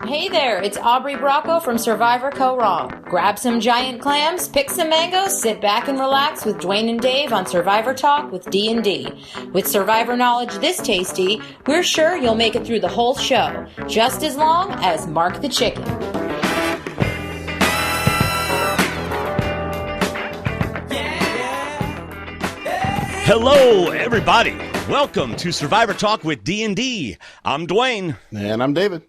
Hey there, it's Aubrey Bracco from Survivor Co-Raw. Grab some giant clams, pick some mangoes, sit back and relax with Dwaine and Dave on Survivor Talk with D&D. With Survivor knowledge this tasty, we're sure you'll make it through the whole show, just as long as Mark the Chicken. Hello, everybody. Welcome to Survivor Talk with D&D. I'm Dwaine. And I'm David.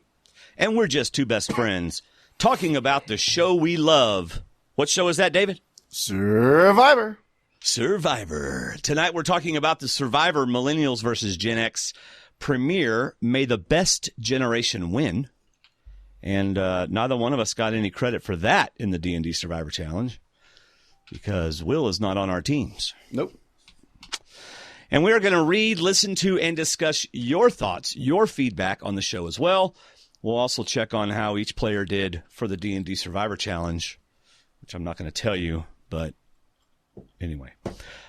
And we're just two best friends talking about the show we love. What show is that, David? Survivor. Tonight we're talking about the Survivor Millennials versus Gen X premiere. May the best generation win. And neither one of us got any credit for that in the D&D Survivor Challenge because Will is not on our teams. Nope. And we are going to read, listen to, and discuss your thoughts, your feedback on the show as well. We'll also check on how each player did for the D&D Survivor Challenge, which I'm not going to tell you, but anyway.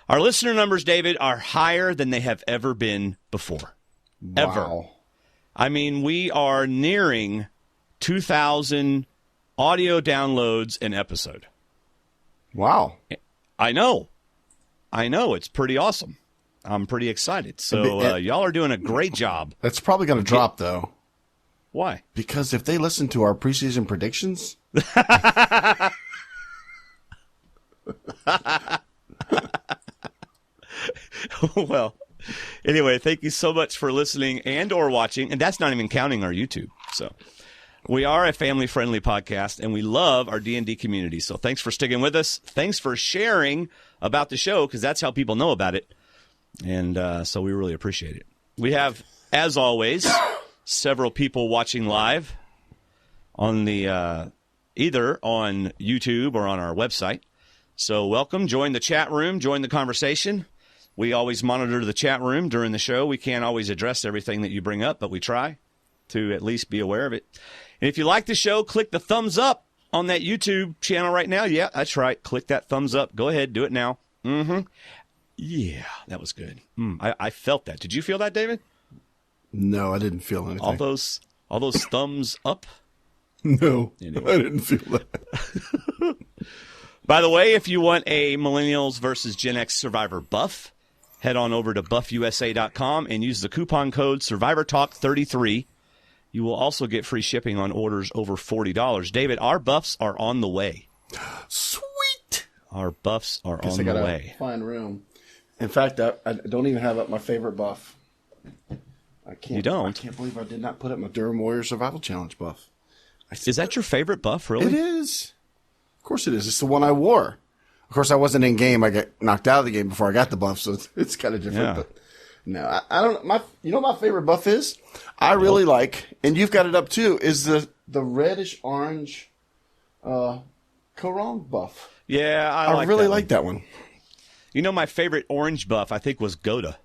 Our listener numbers, David, are higher than they have ever been before. Wow. Ever. I mean, we are nearing 2,000 audio downloads an episode. Wow. I know. It's pretty awesome. I'm pretty excited. So y'all are doing a great job. That's probably going to drop, though. Why? Because if they listen to our preseason predictions... Well, anyway, thank you so much for listening and or watching. And that's not even counting our YouTube. So we are a family-friendly podcast, and we love our D&D community. So thanks for sticking with us. Thanks for sharing about the show, because that's how people know about it. And so we really appreciate it. We have, as always, several people watching live on the either on YouTube or on our website. So welcome. Join the chat room. Join the conversation. We always monitor the chat room during the show. We can't always address everything that you bring up, but we try to at least be aware of it. And if you like the show, click the thumbs up on that YouTube channel right now. Yeah, that's right. Click that thumbs up. Go ahead. Do it now. Mm-hmm. Yeah, that was good. I felt that. Did you feel that, David? No, I didn't feel anything. All those thumbs up? No, anyway. I didn't feel that. By the way, if you want a Millennials versus Gen X Survivor buff, head on over to buffusa.com and use the coupon code SurvivorTalk33. You will also get free shipping on orders over $40. David, our buffs are on the way. Sweet. Our buffs are on the way. Find room. In fact, I don't even have up my favorite buff. You don't? I can't believe I did not put up my Durham Warrior Survival Challenge buff. Is that your favorite buff, really? It is. Of course it is. It's the one I wore. Of course, I wasn't in game. I got knocked out of the game before I got the buff, so it's kind of different. Yeah. But no, I don't. You know what my favorite buff is? I really like, and you've got it up too, is the reddish orange Korong buff. Yeah, I really like that one. You know, my favorite orange buff, I think, was Goda,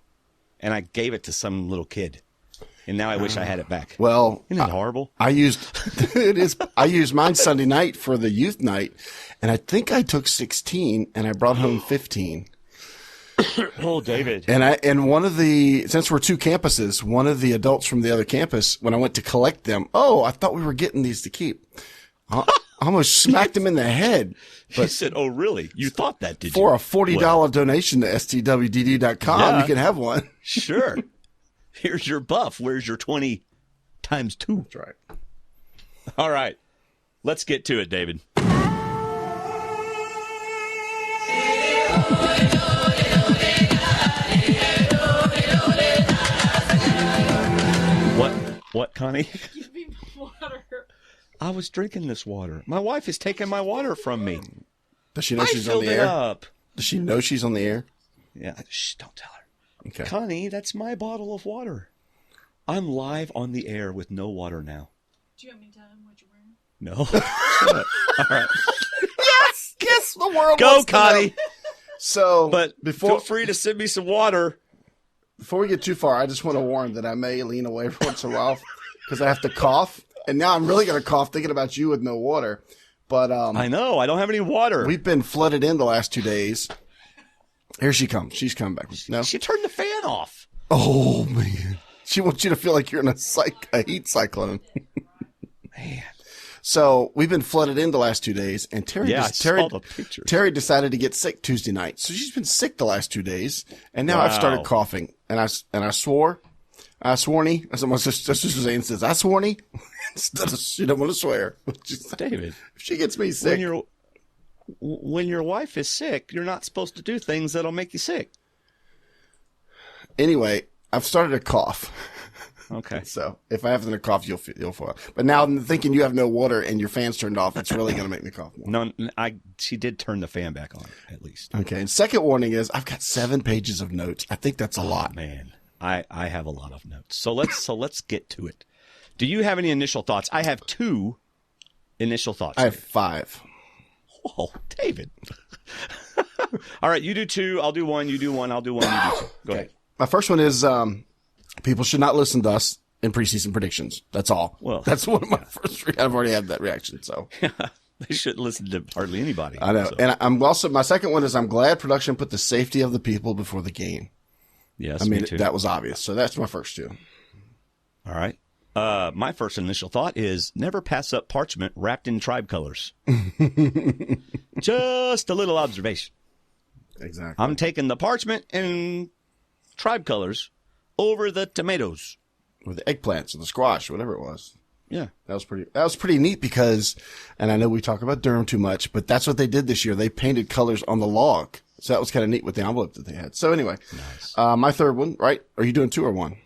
and I gave it to some little kid, and now I wish I had it back. Well, isn't it horrible? I used mine Sunday night for the youth night, and I think I took 16, and I brought home 15. Oh, David! And one of the, since we're two campuses, one of the adults from the other campus, when I went to collect them, I thought we were getting these to keep. I almost smacked him in the head. But he said, "Oh, really? You thought that, did you?" For a $40 donation to stwdd.com, you can have one. Sure. Here's your buff. Where's your 20 times 2? That's right. All right. Let's get to it, David. What, Connie? Give me water. I was drinking this water. My wife is taking my water from me. Does she know she's on the air? Up. Does she know she's on the air? Yeah. Shh, don't tell her. Okay. Connie, that's my bottle of water. I'm live on the air with no water now. Do you want me to tell him what you're wearing? No. All right. Yes, the world Go, wants to Connie. know. So, but feel free to send me some water. Before we get too far, I just want to warn that I may lean away every once in a while because I have to cough. And now I'm really going to cough thinking about you with no water. But I know. I don't have any water. We've been flooded in the last 2 days. Here she comes. She's coming back. No? She turned the fan off. Oh, man. She wants you to feel like you're in a heat cyclone. man. So we've been flooded in the last 2 days, and Terry saw the pictures. Terry decided to get sick Tuesday night. So she's been sick the last 2 days, and now I've started coughing. And I swore. I sworny. As my sister Suzanne says, I sworny. Instead of she don't want to swear. David, if she gets me sick. When your wife is sick, you're not supposed to do things that'll make you sick. Anyway, I've started to cough. Okay. So if I have a cough, you'll feel. But now I'm thinking you have no water and your fan's turned off. It's really going to make me cough more. No, she did turn the fan back on at least. Okay. And second warning is I've got 7 pages of notes. I think that's a lot. Man, I have a lot of notes. So let's get to it. Do you have any initial thoughts? I have 2 initial thoughts. I have 5. Whoa, David. All right, you do 2. I'll do 1. You do 1. I'll do 1. You do 2. Go ahead. My first one is people should not listen to us in preseason predictions. That's all. Well, that's one of my first. I've already had that reaction. So they shouldn't listen to hardly anybody. I know. So. And I'm also my second one is I'm glad production put the safety of the people before the game. Yes, I mean me too. that was obvious. So that's my first 2. All right. My first initial thought is never pass up parchment wrapped in tribe colors. Just a little observation. Exactly. I'm taking the parchment and tribe colors over the tomatoes. Or the eggplants or the squash, whatever it was. Yeah. That was pretty neat because, and I know we talk about Durham too much, but that's what they did this year. They painted colors on the log. So that was kind of neat with the envelope that they had. So anyway, nice. My third one, right? Are you doing 2 or 1?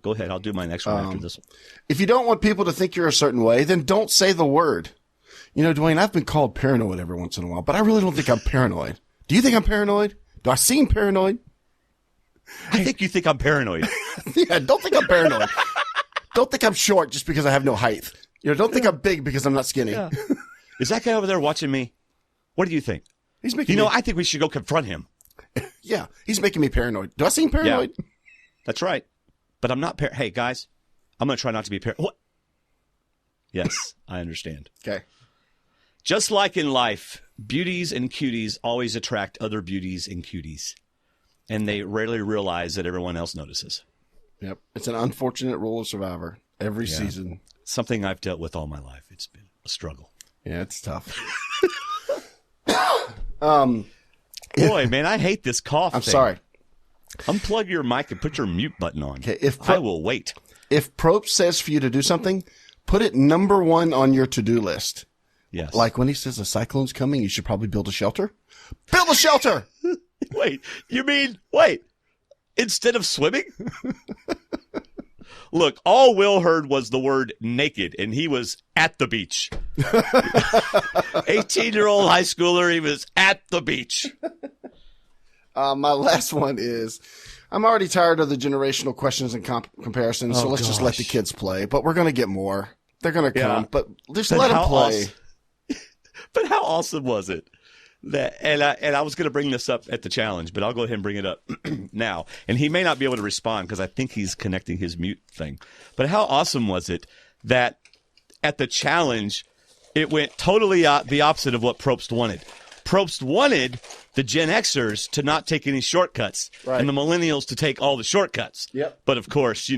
Go ahead. I'll do my next one after this one. If you don't want people to think you're a certain way, then don't say the word. You know, Dwayne, I've been called paranoid every once in a while, but I really don't think I'm paranoid. Do you think I'm paranoid? Do I seem paranoid? I think you think I'm paranoid. Yeah, don't think I'm paranoid. Don't think I'm short just because I have no height. You know, don't think I'm big because I'm not skinny. Yeah. Is that guy over there watching me? What do you think? He's making I think we should go confront him. Yeah, he's making me paranoid. Do I seem paranoid? Yeah, that's right. But I'm not Hey, guys, I'm going to try not to be paranoid. What? Yes, I understand. Okay. Just like in life, beauties and cuties always attract other beauties and cuties. And they rarely realize that everyone else notices. Yep. It's an unfortunate rule of Survivor every season. Something I've dealt with all my life. It's been a struggle. Yeah, it's tough. Boy, man, I hate this cough I'm thing. sorry. Unplug your mic and put your mute button on. Okay, I will wait. If Probst says for you to do something, put it number 1 on your to-do list. Yes. Like when he says a cyclone's coming, you should probably build a shelter. Build a shelter! Wait, instead of swimming? Look, all Will heard was the word naked, and he was at the beach. 18-year-old high schooler, he was at the beach. My last one is, I'm already tired of the generational questions and comparisons, so let's just let the kids play. But we're going to get more. They're going to come, but just let them play. But how awesome was it? And I was going to bring this up at the challenge, but I'll go ahead and bring it up now. And he may not be able to respond because I think he's connecting his mute thing. But how awesome was it that at the challenge, it went totally the opposite of what Probst wanted. Probst wanted the Gen Xers to not take any shortcuts and the Millennials to take all the shortcuts. Yep. But of course,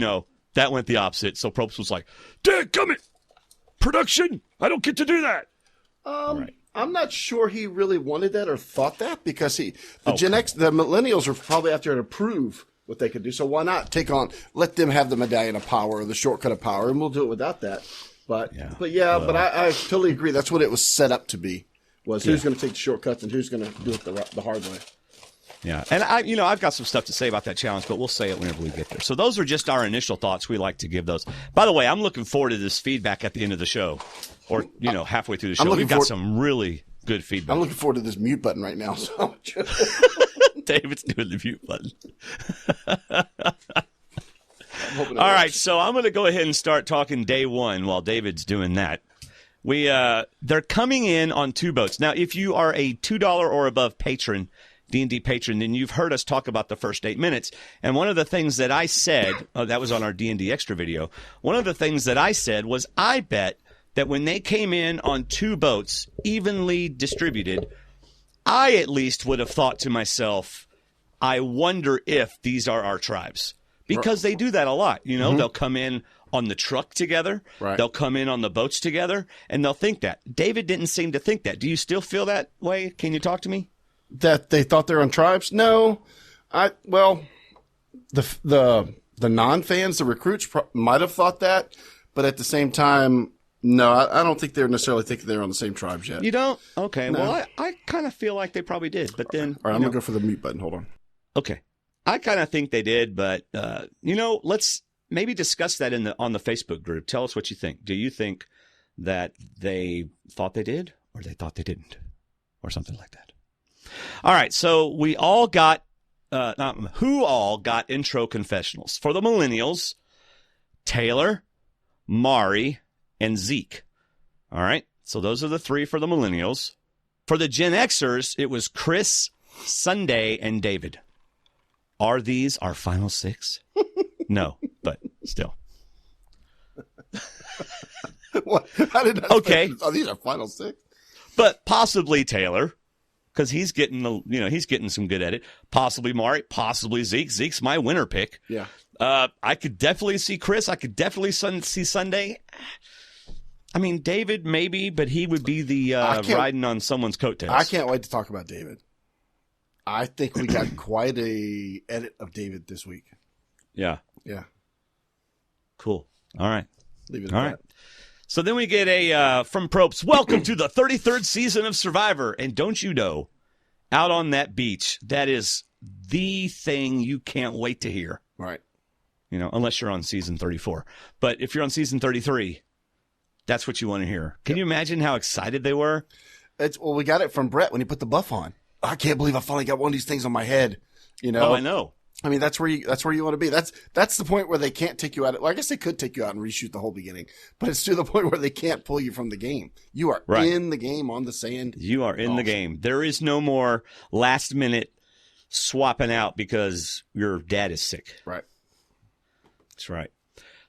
that went the opposite. So Probst was like, "Dadgummit, production, I don't get to do that." Right. I'm not sure he really wanted that or thought that because the Millennials are probably out there to prove what they could do. So why not let them have the medallion of power or the shortcut of power, and we'll do it without that. But I totally agree. That's what it was set up to be. Who's going to take the shortcuts and who's going to do it the hard way. Yeah, and I've got some stuff to say about that challenge, but we'll say it whenever we get there. So those are just our initial thoughts. We like to give those. By the way, I'm looking forward to this feedback at the end of the show, or halfway through the show. We've got some really good feedback. I'm looking forward to this mute button right now. So David's doing the mute button. All right, so I'm going to go ahead and start talking day one while David's doing that. They're coming in on 2 boats. Now, if you are a $2 or above patron, D&D patron, then you've heard us talk about the first 8 minutes. And one of the things that I said, that was on our D&D Extra video, one of the things that I said was I bet that when they came in on 2 boats, evenly distributed, I at least would have thought to myself, I wonder if these are our tribes. because they do that a lot. You know, they'll come in on the truck together. Right. They'll come in on the boats together, and they'll think that. David didn't seem to think that. Do you still feel that way? Can you talk to me? That they thought they're on tribes? No. The non-fans, the recruits might have thought that, but at the same time, no, I don't think they're necessarily thinking they're on the same tribes yet. You don't? Okay. No. Well, I kind of feel like they probably did, but then. All right, I'm going to go for the mute button. Hold on. Okay. I kind of think they did, but, let's maybe discuss that on the Facebook group. Tell us what you think. Do you think that they thought they did or they thought they didn't or something like that? All right. So we all got, who all got intro confessionals? For the Millennials, Taylor, Mari, and Zeke. All right. So those are the three for the Millennials. For the Gen Xers, it was Chris, Sunday, and David. Are these our final six? No, but still. What? I did not Okay. Oh, these are final six? But possibly Taylor, because he's getting some good at it. Possibly Mari, possibly Zeke. Zeke's my winner pick. Yeah. I could definitely see Chris. I could definitely see Sunday. I mean, David maybe, but he would be the riding on someone's coattails. I can't wait to talk about David. I think we got quite a edit of David this week. Yeah. Yeah. Cool. All right. Leave it at All that. right. So then we get from Probst, welcome to the 33rd season of Survivor. And don't you know, out on that beach, that is the thing you can't wait to hear. Right. You know, unless you're on season 34. But if you're on season 33, that's what you want to hear. Can you imagine how excited they were? We got it from Brett when he put the buff on. I can't believe I finally got one of these things on my head. You know? Oh, I know. I mean, that's where you want to be. That's the point where they can't take you out. Well, I guess they could take you out and reshoot the whole beginning, but it's to the point where they can't pull you from the game. You are in the game on the sand. You are in the game. There is no more last minute swapping out because your dad is sick. Right. That's right.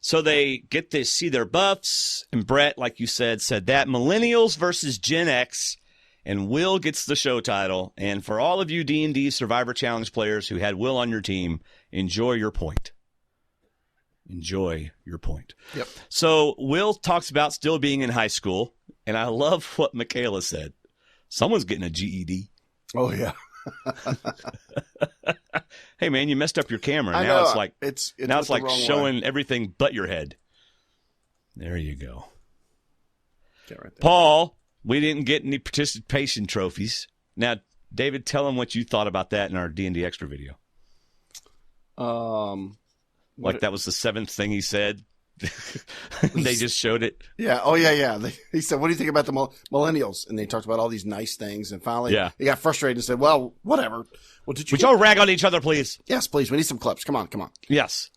So they get to see their buffs, and Brett, like you said that Millennials versus Gen X. And Will gets the show title. And for all of you D&D Survivor Challenge players who had Will on your team, enjoy your point. Enjoy your point. Yep. So Will talks about still being in high school. And I love what Michaela said. Someone's getting a GED. Oh, yeah. Hey, man, you messed up your camera. I Now know. it's like it's now it's the like wrong showing way. everything but your head. There you go. Yeah, right there. Paul, we didn't get any participation trophies. Now, David, tell them what you thought about that in our D&D Extra video. Like that was the seventh thing he said. They just showed it. Yeah. Oh, yeah. He said, what do you think about the Millennials? And they talked about all these nice things. And finally, he got frustrated and said, well, whatever. Well, did you Would y'all rag on each other, please? Yes, please. We need some clips. Come on. Yes.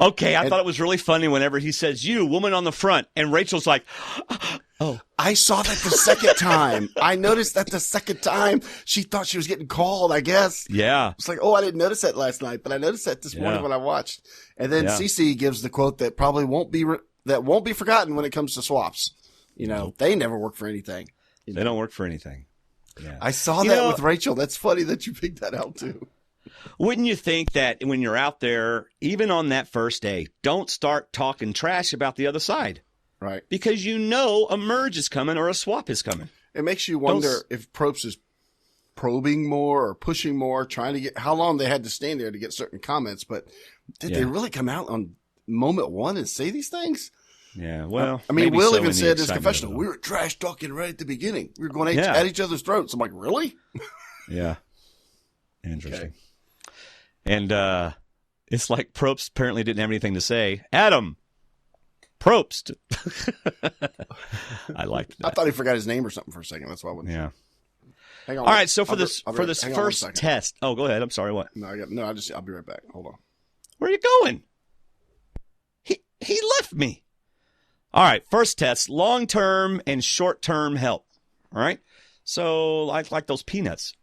Okay, I thought it was really funny whenever he says, you, woman on the front, and Rachel's like, oh. I saw that the second time. I noticed that the second time. She thought she was getting called, I guess. Yeah. It's like, oh, I didn't notice that last night, but I noticed that this morning when I watched. And then Cece gives the quote that probably won't be forgotten when it comes to swaps. You know, they never work for anything. They don't work for anything. Yeah. I saw that with Rachel. That's funny that you picked that out too. Wouldn't you think that when you're out there, even on that first day, don't start talking trash about the other side? Right. Because you know a merge is coming or a swap is coming. It makes you wonder if Probst is probing more or pushing more, trying to get how long they had to stand there to get certain comments. But did they really come out on moment one and say these things? Yeah, well, I mean, Will even said in his confessional, we were trash talking right at the beginning. We were going at each other's throats. I'm like, really? Yeah. Interesting. Okay. And it's like Probst apparently didn't have anything to say. Adam Probst. I liked that. I thought he forgot his name or something for a second. That's why I wasn't sure. Hang on. All right, so for this first test. Oh, go ahead. I'm sorry. What? No, I'll be right back. Hold on. Where are you going? He left me. All right, first test, long-term and short-term help. All right? So like those peanuts.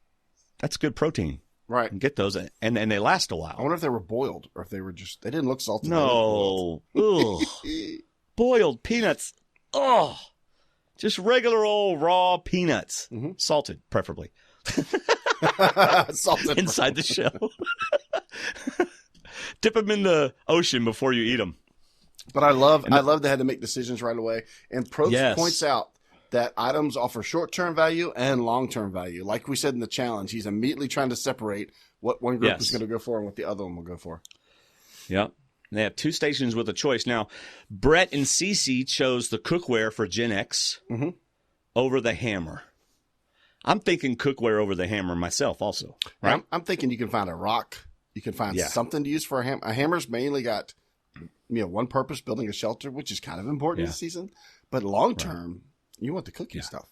That's good protein. Right. And get those, and they last a while. I wonder if they were boiled or if they were just, they didn't look salty. No. Ugh. Boiled peanuts. Oh. Just regular old raw peanuts. Mm-hmm. Salted, preferably. Salted. Inside the shell. Dip them in the ocean before you eat them. But I love they had to make decisions right away. And Probst points out that items offer short-term value and long-term value. Like we said in the challenge, he's immediately trying to separate what one group is going to go for and what the other one will go for. Yep. They have 2 stations with a choice. Now, Brett and Cece chose the cookware for Gen X over the hammer. I'm thinking cookware over the hammer myself also. Right? I'm thinking you can find a rock. You can find something to use for a hammer. A hammer's mainly got one purpose, building a shelter, which is kind of important this season. But long-term, you want the cooking stuff.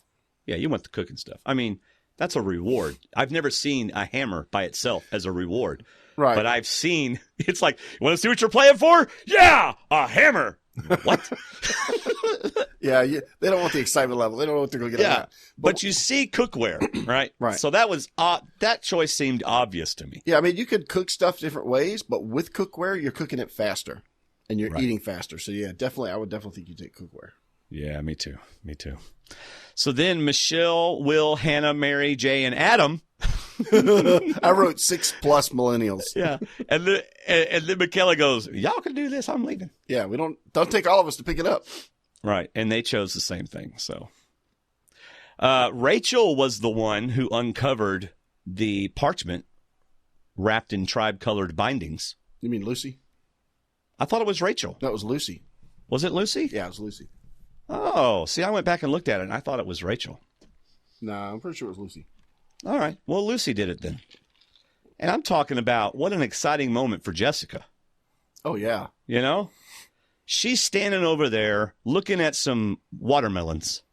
Yeah, you want the cooking stuff. I mean, that's a reward. I've never seen a hammer by itself as a reward. Right. But I've seen, it's like, you want to see what you're playing for? Yeah, a hammer. What? They don't want the excitement level. They don't know what they're going to get. Yeah, but you see cookware, right? Right. So that was that choice seemed obvious to me. Yeah, I mean, you could cook stuff different ways, but with cookware, you're cooking it faster, and you're eating faster. So yeah, definitely, I would definitely think you take cookware. Yeah, me too. Me too. So then Michelle, Will, Hannah, Mary, Jay, and Adam. I wrote 6+ millennials. Yeah, and then Michaela goes, "Y'all can do this. I'm leaving." Yeah, don't take all of us to pick it up. Right, and they chose the same thing. So Rachel was the one who uncovered the parchment wrapped in tribe-colored bindings. You mean Lucy? I thought it was Rachel. That was Lucy. Was it Lucy? Yeah, it was Lucy. Oh, see, I went back and looked at it, and I thought it was Rachel. Nah, I'm pretty sure it was Lucy. All right. Well, Lucy did it then. And I'm talking about what an exciting moment for Jessica. Oh, yeah. You know? She's standing over there looking at some watermelons.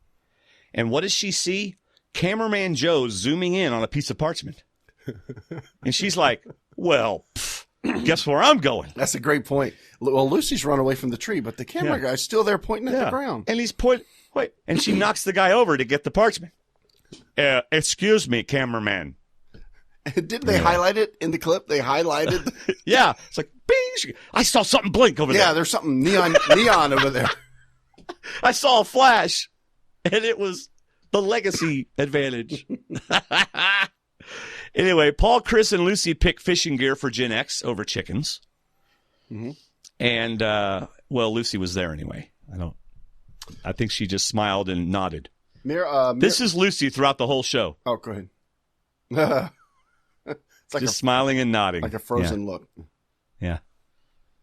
And what does she see? Cameraman Joe zooming in on a piece of parchment. And she's like, well, guess where I'm going? That's a great point. Well, Lucy's run away from the tree, but the camera guy's still there pointing at the ground. And he's and she knocks the guy over to get the parchment. Excuse me, cameraman. Didn't they highlight it in the clip? They highlighted. Yeah. It's like, bing. I saw something blink over there. Yeah, there's something neon over there. I saw a flash, and it was the legacy advantage. Anyway, Paul, Chris, and Lucy picked fishing gear for Gen X over chickens. Mm-hmm. And, Lucy was there anyway. I think she just smiled and nodded. This is Lucy throughout the whole show. Oh, go ahead. It's like just smiling and nodding. Like a frozen look. Yeah.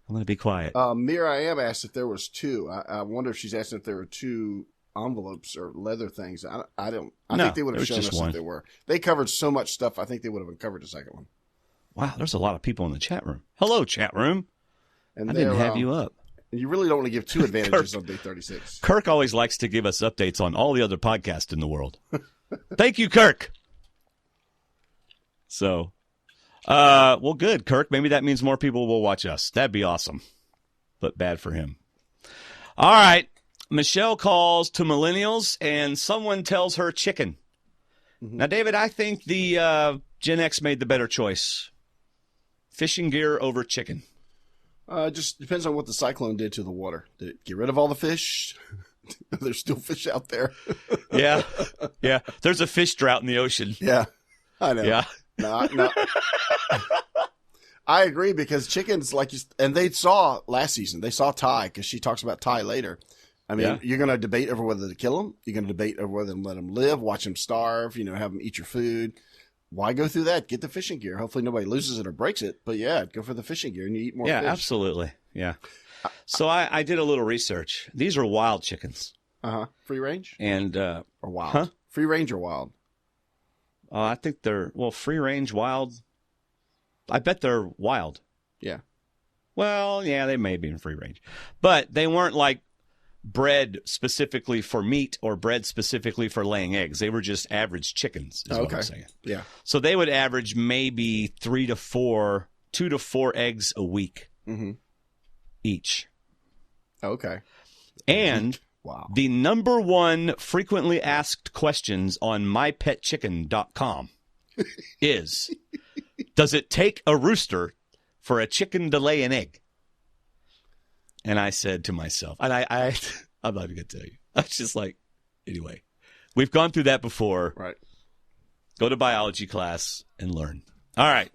I'm going to be quiet. Miriam asked if there was 2. I wonder if she's asking if there were 2 envelopes or leather things. I think they would have shown us if there were. They covered so much stuff, I think they would have uncovered the second one. Wow, there's a lot of people in the chat room. Hello, chat room. And I didn't have you up. You really don't want to give 2 advantages on day 36. Kirk always likes to give us updates on all the other podcasts in the world. Thank you, Kirk. So, well, good, Kirk. Maybe that means more people will watch us. That'd be awesome, but bad for him. All right. Michelle calls to Millennials, and someone tells her chicken. Mm-hmm. Now, David, I think the Gen X made the better choice. Fishing gear over chicken. Just depends on what the cyclone did to the water. Did it get rid of all the fish? There's still fish out there. Yeah. There's a fish drought in the ocean. Yeah, I know. Yeah. No. I agree because chickens, and they saw last season, they saw Ty because she talks about Ty later. I mean, you're going to debate over whether to kill them. You're going to debate over whether to let them live, watch them starve, have them eat your food. Why go through that? Get the fishing gear. Hopefully nobody loses it or breaks it. But yeah, go for the fishing gear and you eat more fish. Yeah, absolutely. Yeah. So I did a little research. These are wild chickens. Free range? And or wild? Huh? Free range or wild? I think they're, free range, wild. I bet they're wild. Yeah. Well, yeah, they may be in free range. But they weren't like bred specifically for meat or bred specifically for laying eggs. They were just average chickens, is what I'm saying. Yeah. So they would average maybe 2 to 4 eggs a week each. Okay. And the number 1 frequently asked questions on mypetchicken.com is, does it take a rooster for a chicken to lay an egg? And I said to myself, and I'm not even going to tell you. I was just like, anyway, we've gone through that before. Right. Go to biology class and learn. All right.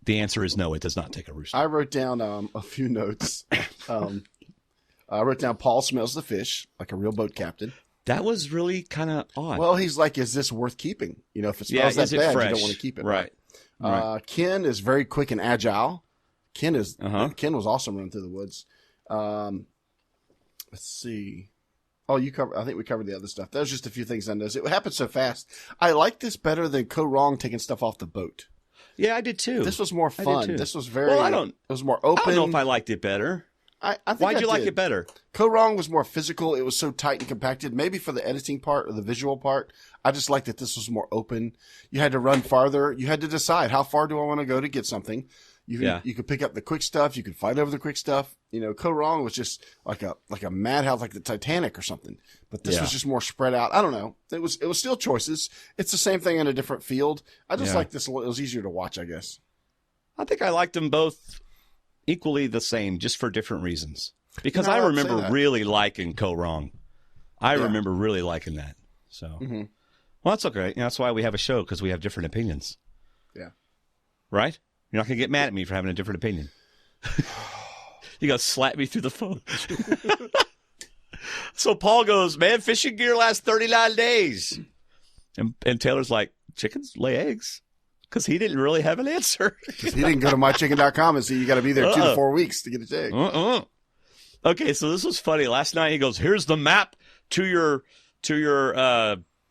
The answer is no, it does not take a rooster. I wrote down a few notes. I wrote down Paul smells the fish like a real boat captain. That was really kind of odd. Well, he's like, is this worth keeping? You know, if it smells that bad, you don't want to keep it. Right. Ken is very quick and agile. Ken was awesome running through the woods. Let's see. Oh, I think we covered the other stuff. That was just a few things I noticed. It happened so fast. I like this better than Co Wrong taking stuff off the boat. Yeah, I did too. This was more fun. This was very. Well, it was more open. I don't know if I liked it better. I think Why'd you like it better? Co Wrong was more physical. It was so tight and compacted. Maybe for the editing part or the visual part, I just liked that this was more open. You had to run farther. You had to decide, how far do I want to go to get something? You could pick up the quick stuff. You could fight over the quick stuff. You know, Co Wrong was just like a madhouse, like the Titanic or something. But this was just more spread out. I don't know. It was still choices. It's the same thing in a different field. I just like this. It was easier to watch, I guess. I think I liked them both equally the same, just for different reasons. Because I remember really liking Co Wrong. I remember really liking that. So, well, that's okay. That's why we have a show, because we have different opinions. Yeah. Right? You're not going to get mad at me for having a different opinion. You got to slap me through the phone. So Paul goes, man, fishing gear lasts 39 days. And Taylor's like, chickens lay eggs? Because he didn't really have an answer. Because he didn't go to mychicken.com and see you got to be there 2 to 4 weeks to get a egg. Okay, so this was funny. Last night he goes, here's the map to your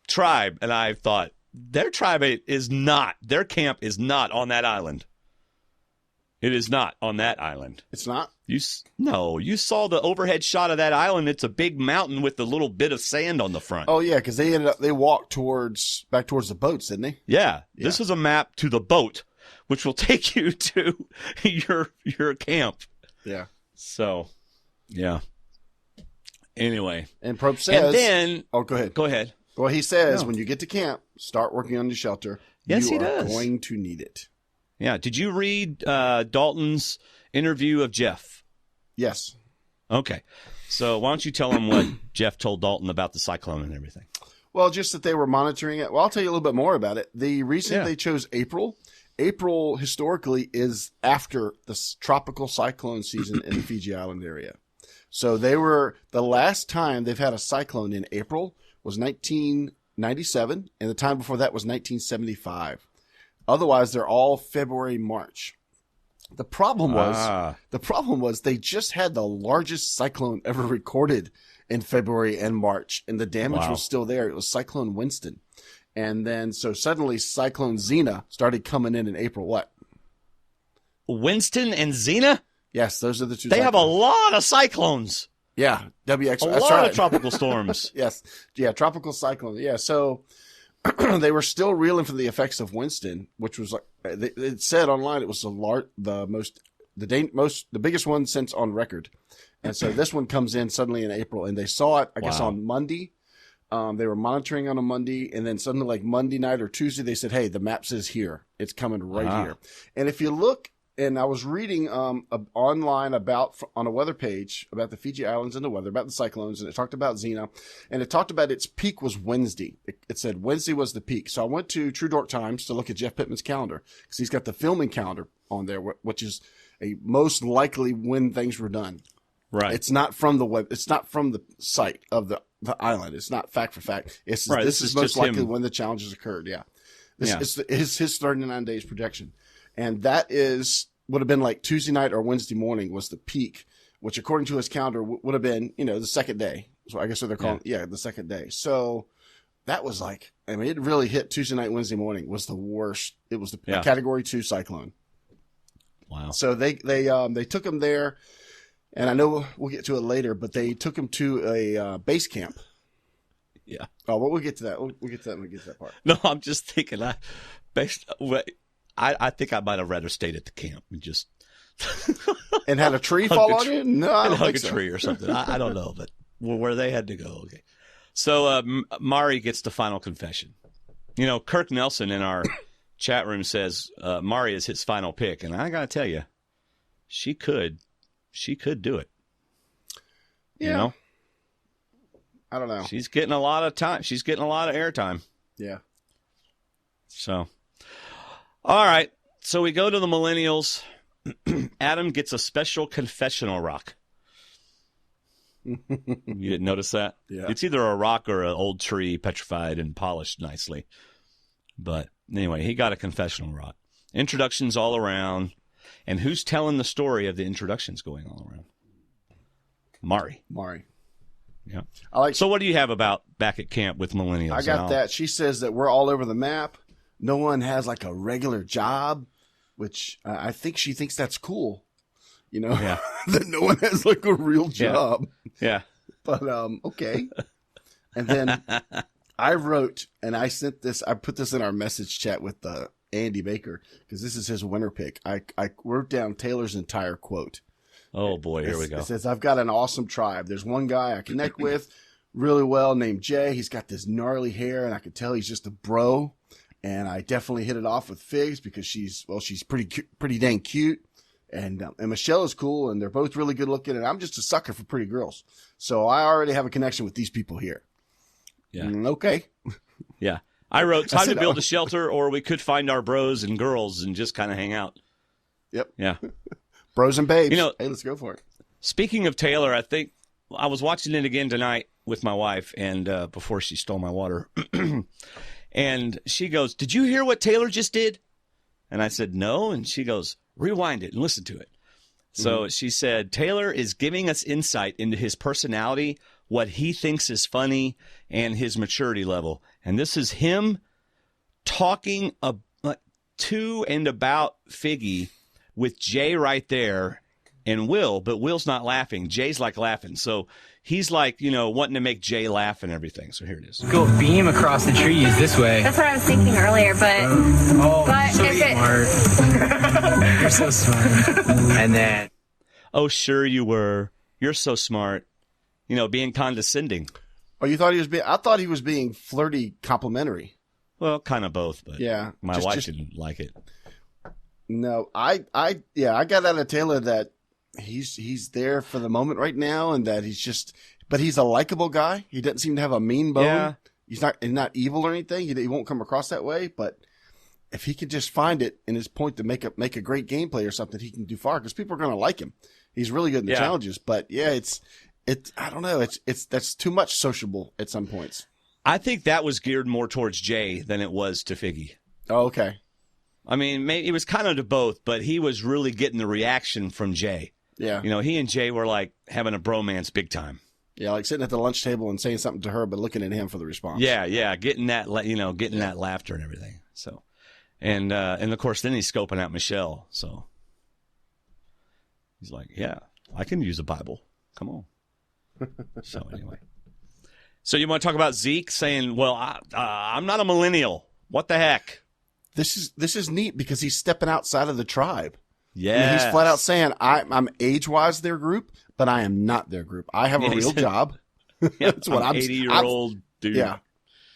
tribe. And I thought, their tribe is not, their camp is not on that island. It is not on that island. It's not? No, you saw the overhead shot of that island. It's a big mountain with a little bit of sand on the front. Oh, yeah, because they walked back towards the boats, didn't they? Yeah, this is a map to the boat, which will take you to your camp. Yeah. So, yeah. Anyway. And Probe says... And then... Oh, go ahead. Go ahead. Well, he says when you get to camp, start working on your shelter. Yes, he does. You are going to need it. Yeah. Did you read Dalton's interview of Jeff? Yes. Okay. So why don't you tell him what Jeff told Dalton about the cyclone and everything? Well, just that they were monitoring it. Well, I'll tell you a little bit more about it. The reason they chose April historically is after the tropical cyclone season in the Fiji Island area. So the last time they've had a cyclone in April was 1997, and the time before that was 1975. Otherwise, they're all February, March. The problem was they just had the largest cyclone ever recorded in February and March, and the damage was still there. It was Cyclone Winston. And then, so suddenly Cyclone Zena started coming in April. What? Winston and Zena? Yes, those are the two. They have a lot of cyclones. Yeah, WX. A lot of tropical storms. Yes. Yeah, tropical cyclone. Yeah, so they were still reeling from the effects of Winston, which was like, it said online it was the biggest one since on record. And so this one comes in suddenly in April, and they saw it, I guess, on Monday. They were monitoring on a Monday, and then suddenly, like Monday night or Tuesday, they said, hey, the map says here. It's coming right here. And if you look, and I was reading online on a weather page about the Fiji Islands and the weather, about the cyclones, and it talked about Zena, and it talked about its peak was Wednesday. It said Wednesday was the peak. So I went to True Dork Times to look at Jeff Pittman's calendar, because he's got the filming calendar on there, which is a most likely when things were done. Right. It's not from the web. It's not from the site of the island. It's not fact for fact. This is most likely when the challenges occurred. Yeah. This is his 39 days projection. And that would have been like Tuesday night or Wednesday morning was the peak, which according to his calendar would have been, the second day. So I guess what they're calling, the second day. So that was like, it really hit Tuesday night, Wednesday morning was the worst. It was the category 2 cyclone. Wow. So they took him there, and I know we'll get to it later, but they took him to a base camp. Yeah. Oh, well, we'll get to that. We'll get to that when we get to that part. No, I'm just thinking, I think I might have rather stayed at the camp and just and had a tree fall on you. No, I don't hug think a tree or something. I don't know, but where they had to go. Okay. So Mari gets the final confession. Kirk Nelson in our chat room says Mari is his final pick, and I got to tell you, she could do it. Yeah. I don't know. She's getting a lot of time. She's getting a lot of airtime. Yeah. So, all right. So we go to the Millennials. Adam gets a special confessional rock. You didn't notice that? Yeah. It's either a rock or an old tree petrified and polished nicely. But anyway, he got a confessional rock. Introductions all around. And who's telling the story of the introductions going all around? Mari. Yeah. So what do you have about back at camp with Millennials? I got that. She says that we're all over the map. No one has like a regular job, which I think she thinks that's cool. You know, that no one has like a real job. Yeah. But, okay. And then I wrote, and I sent this, I put this in our message chat with Andy Baker, because this is his winner pick. I wrote down Taylor's entire quote. Oh boy, here we go. It says, I've got an awesome tribe. There's one guy I connect with really well named Jay. He's got this gnarly hair, and I could tell he's just a bro. And I definitely hit it off with Figs because she's pretty dang cute. And Michelle is cool, and they're both really good looking, and I'm just a sucker for pretty girls. So I already have a connection with these people here. Yeah. Okay. Yeah. I wrote, time to build a shelter, or we could find our bros and girls and just kind of hang out. Yep. Yeah. Bros and babes. You know, hey, let's go for it. Speaking of Taylor, I think I was watching it again tonight with my wife, and before she stole my water. And she goes, did you hear what Taylor just did? And I said, no. And she goes, rewind it and listen to it. So she said, Taylor is giving us insight into his personality, what he thinks is funny, and his maturity level. And this is him talking to and about Figgy with Jay right there and Will, but Will's not laughing. Jay's like laughing. So he's like, wanting to make Jay laugh and everything. So here it is. Go beam across the trees this way. That's what I was thinking earlier, but so smart. You're so smart. And then, oh, sure you were. You're so smart. Being condescending. Oh, you thought he was being? I thought he was being flirty, complimentary. Well, kind of both, but yeah, my wife didn't like it. No, I got out of Taylor that he's there for the moment right now, and that but he's a likable guy. He doesn't seem to have a mean bone. Yeah. He's not evil or anything. He won't come across that way, but if he could just find it in his point to make a great gameplay or something, he can do far, because people are going to like him. He's really good in the challenges, but yeah, I don't know. That's too much sociable at some points. I think that was geared more towards Jay than it was to Figgy. Oh, okay. I mean, maybe it was kind of to both, but he was really getting the reaction from Jay. Yeah. He and Jay were like having a bromance big time. Yeah, like sitting at the lunch table and saying something to her, but looking at him for the response. Yeah, getting that, that laughter and everything. So, and of course, then he's scoping out Michelle. So he's like, yeah, I can use a Bible. Come on. So anyway, so you want to talk about Zeke saying, well, I'm not a millennial. What the heck? This is neat because he's stepping outside of the tribe. Yeah, he's flat out saying, I'm age-wise their group, but I am not their group. I have a real job. That's what I'm 80-year-old dude. Yeah.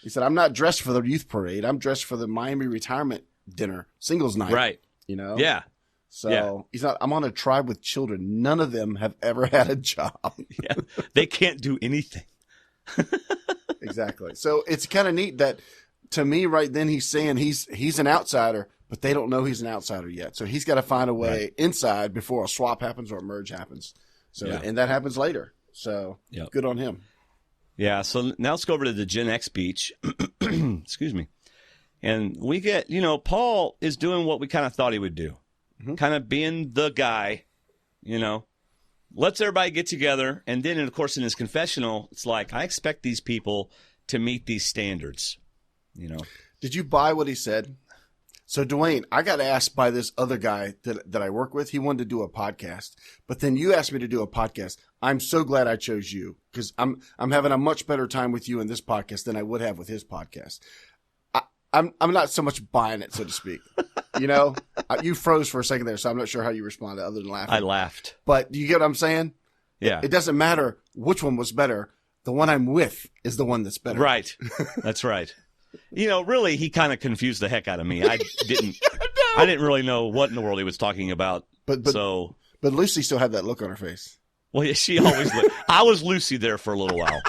He said, I'm not dressed for the youth parade. I'm dressed for the Miami retirement dinner, singles night. Right. Yeah. So he's not, I'm on a tribe with children. None of them have ever had a job. Yeah. They can't do anything. Exactly. So it's kind of neat that, to me, right then, he's saying he's an outsider, but they don't know he's an outsider yet. So he's got to find a way inside before a swap happens or a merge happens. So, and that happens later. So good on him. Yeah. So now let's go over to the Gen X beach. Excuse me. And we get, Paul is doing what we kind of thought he would do. Kind of being the guy, lets everybody get together. And then, of course, in his confessional, it's like, I expect these people to meet these standards, Did you buy what he said? So, Dwaine, I got asked by this other guy that I work with. He wanted to do a podcast, but then you asked me to do a podcast. I'm so glad I chose you, because I'm having a much better time with you in this podcast than I would have with his podcast. I'm not so much buying it, so to speak. You froze for a second there, so I'm not sure how you responded other than laughing. I laughed. But do you get what I'm saying? Yeah. It doesn't matter which one was better. The one I'm with is the one that's better. Right. That's right. Really, he kind of confused the heck out of me. I didn't really know what in the world he was talking about. But Lucy still had that look on her face. Well, yeah, she always looked. I was Lucy there for a little while.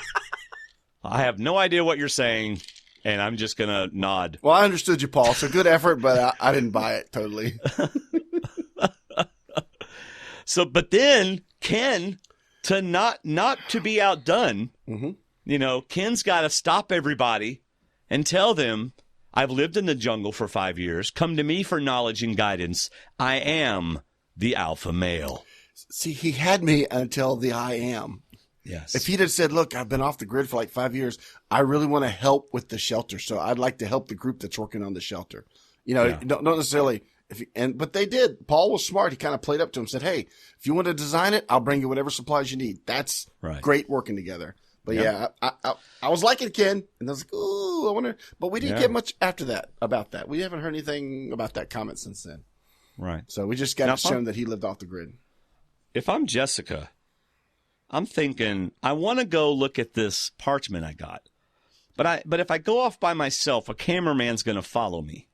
I have no idea what you're saying. and I'm just going to nod. Well, I understood you, Paul. So good effort, but I didn't buy it totally. So, but then Ken, to not to be outdone, Ken's got to stop everybody and tell them, I've lived in the jungle for 5 years. Come to me for knowledge and guidance. I am the alpha male. See, he had me until the I am. Yes. If he'd have said, look, I've been off the grid for like 5 years. I really want to help with the shelter. So I'd like to help the group that's working on the shelter. Don't necessarily. But they did. Paul was smart. He kind of played up to him, said, hey, if you want to design it, I'll bring you whatever supplies you need. That's great working together. But I was liking Ken, and I was like, ooh, I wonder. But we didn't get much after that about that. We haven't heard anything about that comment since then. Right. So we just got shown that he lived off the grid. If I'm Jessica, I'm thinking, I want to go look at this parchment I got. But if I go off by myself, a cameraman's going to follow me.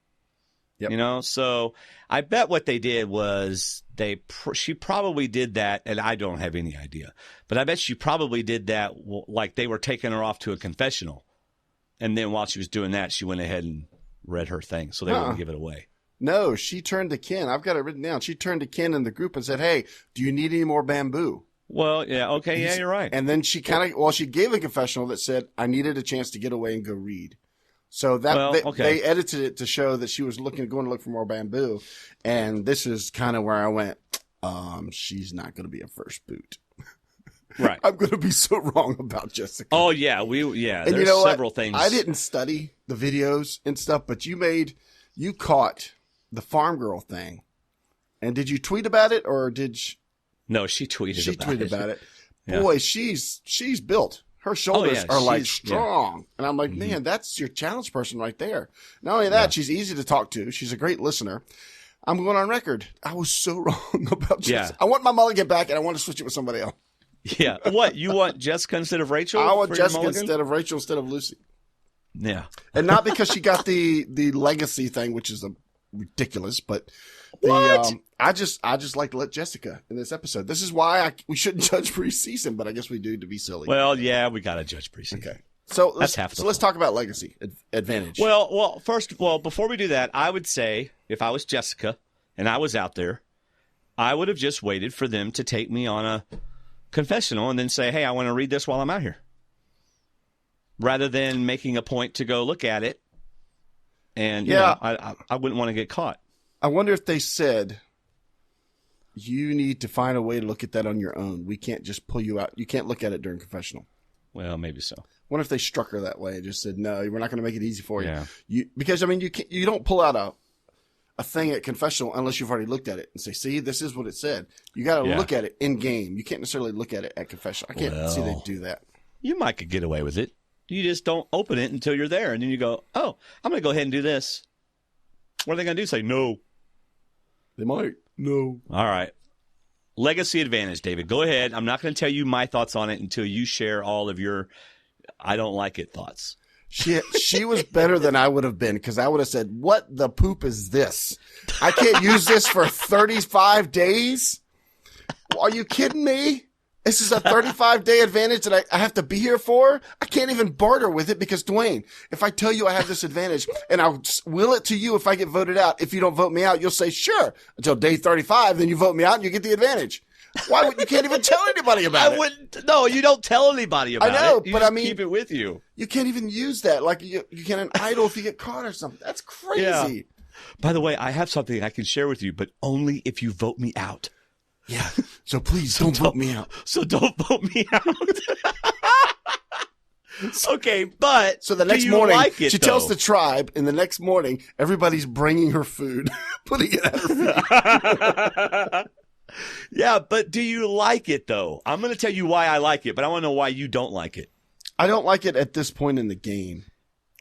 Yep. So I bet what they did was she probably did that, and I don't have any idea. But I bet she probably did that like they were taking her off to a confessional. And then while she was doing that, she went ahead and read her thing so they wouldn't give it away. No, she turned to Ken. I've got it written down. She turned to Ken in the group and said, hey, do you need any more bamboo? Well, yeah, okay, yeah, you're right. And then she she gave a confessional that said, I needed a chance to get away and go read. So they edited it to show that she was going to look for more bamboo. And this is kind of where I went, she's not going to be a first boot. Right. I'm going to be so wrong about Jessica. Oh, yeah. And there's several things. I didn't study the videos and stuff, but you caught the farm girl thing. And did you tweet about it or did you? No, she tweeted about it. Yeah. Boy, she's built. Her shoulders are like strong. Yeah. And I'm like, man, that's your challenge person right there. Not only that, she's easy to talk to. She's a great listener. I'm going on record. I was so wrong about Jessica. I want my mulligan back and I want to switch it with somebody else. Yeah. What? You want Jessica instead of Rachel? I want Jessica instead of Rachel instead of Lucy. Yeah. And not because she got the legacy thing, which is ridiculous, but I just like to let Jessica in this episode. This is why we shouldn't judge preseason, but I guess we do to be silly. Well, yeah, we got to judge preseason. Okay. So let's talk about legacy advantage. Well, before we do that, I would say if I was Jessica and I was out there, I would have just waited for them to take me on a confessional and then say, hey, I want to read this while I'm out here. Rather than making a point to go look at it. And, I wouldn't want to get caught. I wonder if they said, you need to find a way to look at that on your own. We can't just pull you out. You can't look at it during confessional. Well, maybe so. Wonder if they struck her that way and just said, no, we're not going to make it easy for you. Because, you don't pull out a thing at confessional unless you've already looked at it and say, see, this is what it said. You got to look at it in game. You can't necessarily look at it at confessional. I can't see they do that. You might could get away with it. You just don't open it until you're there. And then you go, oh, I'm going to go ahead and do this. What are they going to do? Say no. They might. No. All right. Legacy advantage, David. Go ahead. I'm not going to tell you my thoughts on it until you share all of your I don't like it thoughts. She was better than I would have been because I would have said, what the poop is this? I can't use this for 35 days? Are you kidding me? This is a 35-day advantage that I have to be here for? I can't even barter with it because, Dwaine, if I tell you I have this advantage and I'll will it to you if I get voted out, if you don't vote me out, you'll say, sure, until day 35, then you vote me out and you get the advantage. Why would you can't even tell anybody about it? I wouldn't. No, you don't tell anybody about it. I know, you but just I mean, keep it with you. You can't even use that. Like you can an idol if you get caught or something. That's crazy. Yeah. By the way, I have something I can share with you, but only if you vote me out. Yeah. So please don't vote me out. So don't vote me out. Okay, but so the next morning she tells the tribe, and the next morning everybody's bringing her food, putting it at her feet. Yeah, but do you like it though? I'm going to tell you why I like it, but I want to know why you don't like it. I don't like it at this point in the game.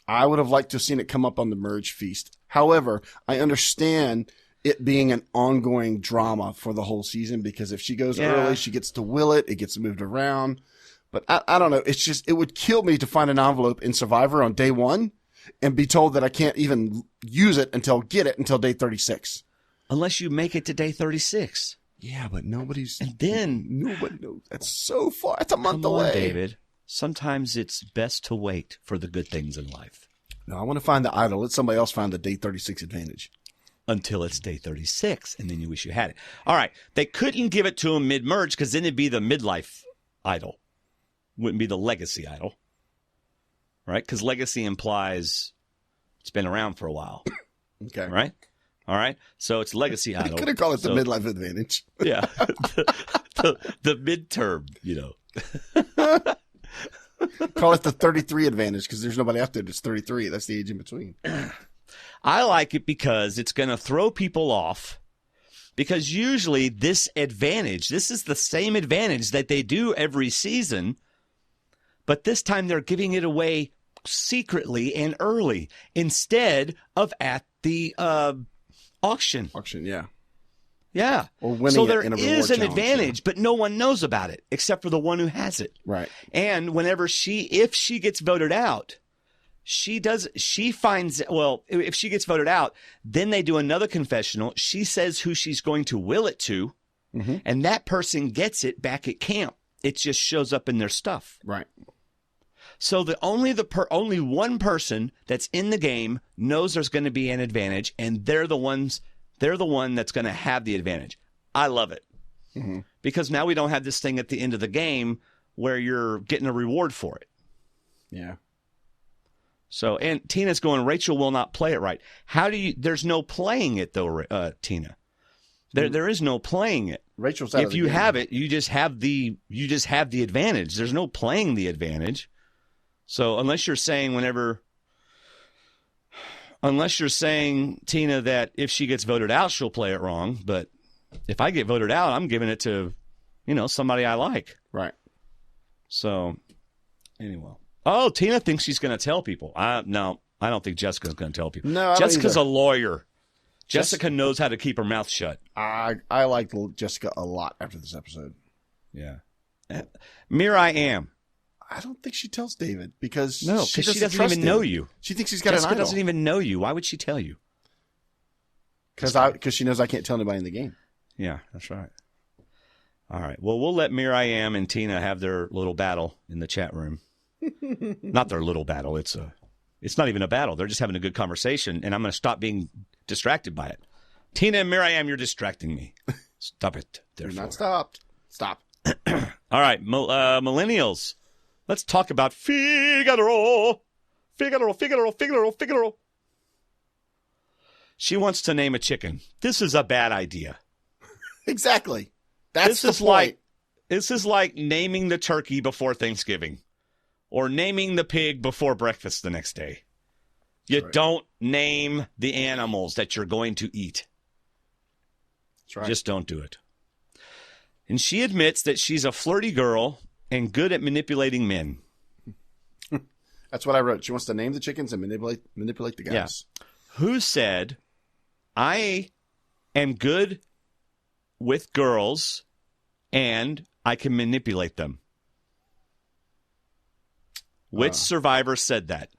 I would have liked to have seen it come up on the merge feast. However, I understand it being an ongoing drama for the whole season because if she goes early, she gets to will it. It gets moved around. But I don't know. It's just, it would kill me to find an envelope in Survivor on day 1 and be told that I can't even use it until day 36. Unless you make it to day 36. Yeah, but nobody's. And then. Nobody knows. That's so far. That's a month away. Come on, David. Sometimes it's best to wait for the good things in life. No, I want to find the idol. Let somebody else find the day 36 advantage. Until it's day 36, and then you wish you had it. All right. They couldn't give it to him mid-merge because then it'd be the midlife idol. Wouldn't be the legacy idol. Right? Because legacy implies it's been around for a while. Okay. Right? All right. So it's legacy idol. Could have called it the midlife advantage. Yeah. the midterm, Call it the 33 advantage because there's nobody out there that's 33. That's the age in between. I like it because it's going to throw people off. Because usually this is the same advantage that they do every season. But this time they're giving it away secretly and early instead of at the auction. Yeah. Yeah. Or winning so it there in a reward is an challenge, advantage, but no one knows about it except for the one who has it. Right. And if she gets voted out, if she gets voted out, then they do another confessional. She says who she's going to will it to, and that person gets it back at camp. It just shows up in their stuff. Right. So only one person that's in the game knows there's going to be an advantage, and they're the one that's going to have the advantage. I love it. Because now we don't have this thing at the end of the game where you're getting a reward for it. Yeah. So, and Tina's going, Rachel will not play it right. There's no playing it though, Tina. There is no playing it. Rachel's out of If the you game. have it, you just have the advantage. There's no playing the advantage. So unless you're saying Tina that if she gets voted out, she'll play it wrong. But if I get voted out, I'm giving it to, somebody I like. Right. So anyway. Oh, Tina thinks she's going to tell people. No, I don't think Jessica's going to tell people. No, I don't Jessica's either. a lawyer. Jessica knows how to keep her mouth shut. I liked Jessica a lot after this episode. Yeah. Mir.I.am. I don't think she tells David because she doesn't even know you. She thinks he's got Jessica an idol. doesn't even know you. Why would she tell you? Because she knows I can't tell anybody in the game. Yeah, that's right. All right. Well, we'll let Mir.I.am and Tina have their little battle in the chat room. Not their little battle. It's not even a battle. They're just having a good conversation, and I'm going to stop being distracted by it. Tina and Mir.I.am, you're distracting me. Stop it. You're not stopped. Stop. All right, Millennials. Let's talk about Figaro. Figaro. She wants to name a chicken. This is a bad idea. Exactly. That's the point. This is like naming the turkey before Thanksgiving or naming the pig before breakfast the next day. You don't name the animals that you're going to eat. That's right. Just don't do it. And she admits that she's a flirty girl and good at manipulating men. That's what I wrote. She wants to name the chickens and manipulate the guys. Yeah. Who said, I am good with girls and I can manipulate them? Which survivor said that?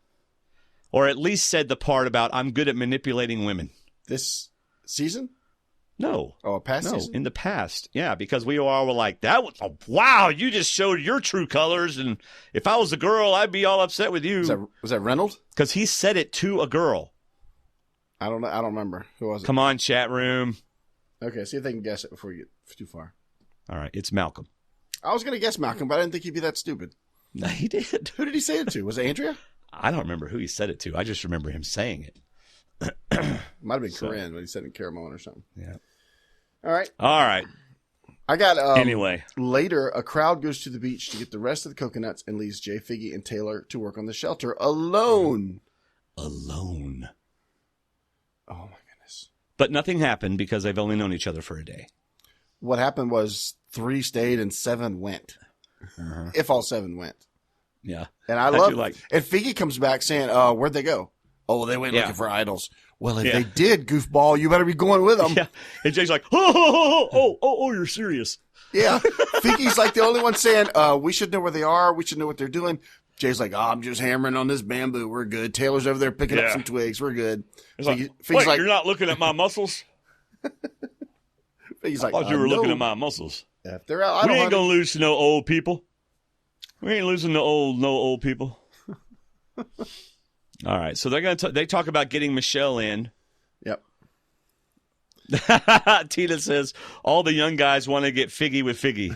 Or at least said the part about I'm good at manipulating women? This season? No. Oh, past season? In the past. Yeah, because we all were like, wow, you just showed your true colors. And if I was a girl, I'd be all upset with you. Was that Reynolds? Because he said it to a girl. I don't know. I don't remember. Who was it? Come on, chat room. Okay, see if they can guess it before you get too far. All right, it's Malcolm. I was going to guess Malcolm, but I didn't think he'd be that stupid. No, he did. Who did he say it to? Was it Andrea? I don't remember who he said it to. I just remember him saying it. Might have been Corinne, but he said it in Caramon or something. Yeah. All right. I got anyway. Later, a crowd goes to the beach to get the rest of the coconuts and leaves Jay, Figgy, and Taylor to work on the shelter alone. Alone. Oh my goodness. But nothing happened because they've only known each other for a day. What happened was 3 stayed and 7 went. If all 7 went. Yeah. And I love and Figgy comes back saying, where'd they go? Oh, they went looking for idols. Well, if they did, goofball, you better be going with them. Yeah. And Jay's like, oh, you're serious. Yeah. Figgy's like the only one saying, we should know where they are. We should know what they're doing. Jay's like, I'm just hammering on this bamboo. We're good. Taylor's over there picking up some twigs. We're good. Figgy's like, you're not looking at my muscles? Figgy's like, I thought you were looking at my muscles. If they're out, we ain't going to lose to no old people. We ain't losing no old people. All right. So they talk about getting Michelle in. Yep. Tina says all the young guys want to get Figgy with Figgy.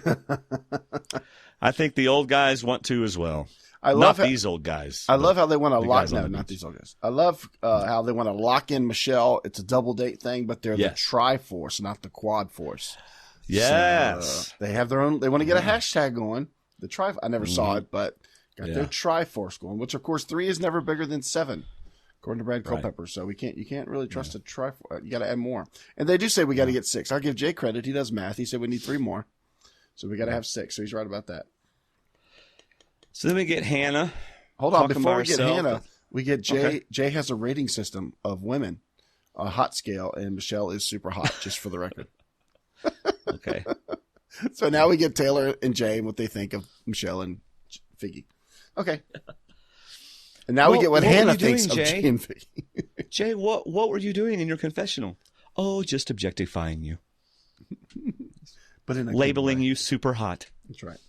I think the old guys want to as well. These old guys. I love how they want to lock. No, not these old guys. I love how they want to lock in Michelle. It's a double date thing, but they're the Triforce, not the Quad Force. Yes, so, they have their own. They want to get a hashtag going. The Tri. I never saw it, but got their Triforce going. Which of course 3 is never bigger than 7, according to Brad Culpepper. So you can't really trust a Triforce. You got to add more. And they do say we got to get 6. I'll give Jay credit. He does math. He said we need 3 more, so we got to have 6. So he's right about that. So then we get Hannah. Hold on, before we get Hannah, we get Jay. Okay. Jay has a rating system of women, a hot scale, and Michelle is super hot, just for the record. Okay. So now we get Taylor and Jay and what they think of Michelle and Figgy. Okay. And now we get what Hannah thinks of Jay and Figgy. Jay, what were you doing in your confessional? Oh, just objectifying you. But in a labeling you super hot. That's right.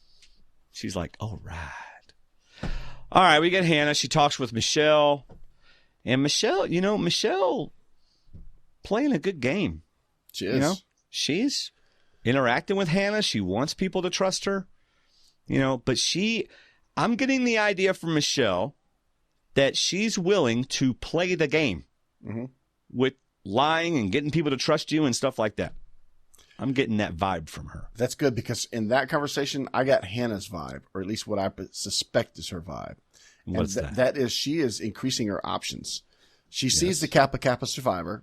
She's like, all right. All right, we get Hannah. She talks with Michelle. And Michelle, Michelle playing a good game. She is. She's interacting with Hannah. She wants people to trust her. But I'm getting the idea from Michelle that she's willing to play the game with lying and getting people to trust you and stuff like that. I'm getting that vibe from her. That's good, because in that conversation, I got Hannah's vibe, or at least what I suspect is her vibe. What's that? That is, she is increasing her options. She sees the Kappa Kappa survivor,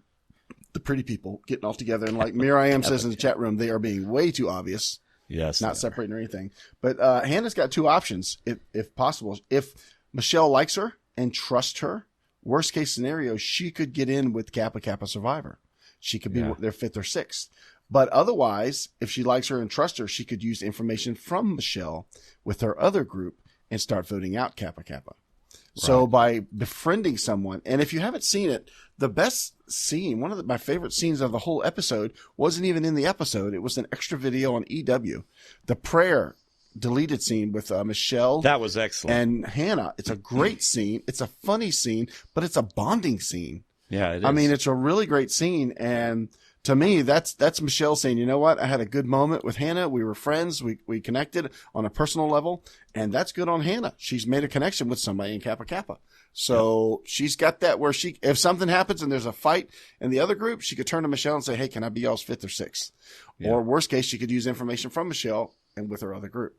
the pretty people getting all together, and like Miriam says in the chat room, they are being way too obvious. Yes. Not separating or anything. But Hannah's got 2 options, if possible. If Michelle likes her and trusts her, worst case scenario, she could get in with Kappa Kappa survivor. She could be their 5th or 6th. But otherwise, if she likes her and trusts her, she could use information from Michelle with her other group and start voting out Kappa Kappa. Right. So by befriending someone, and if you haven't seen it, the best scene, one of my favorite scenes of the whole episode, wasn't even in the episode. It was an extra video on EW. The prayer deleted scene with Michelle. That was excellent. And Hannah. It's a great scene. It's a funny scene, but it's a bonding scene. Yeah, it is. I mean, it's a really great scene, and to me, that's Michelle saying, you know what? I had a good moment with Hannah. We were friends. We connected on a personal level, and that's good on Hannah. She's made a connection with somebody in Kappa Kappa. So she's got that where if something happens and there's a fight in the other group, she could turn to Michelle and say, hey, can I be y'all's 5th or 6th? Yeah. Or worst case, she could use information from Michelle and with her other group.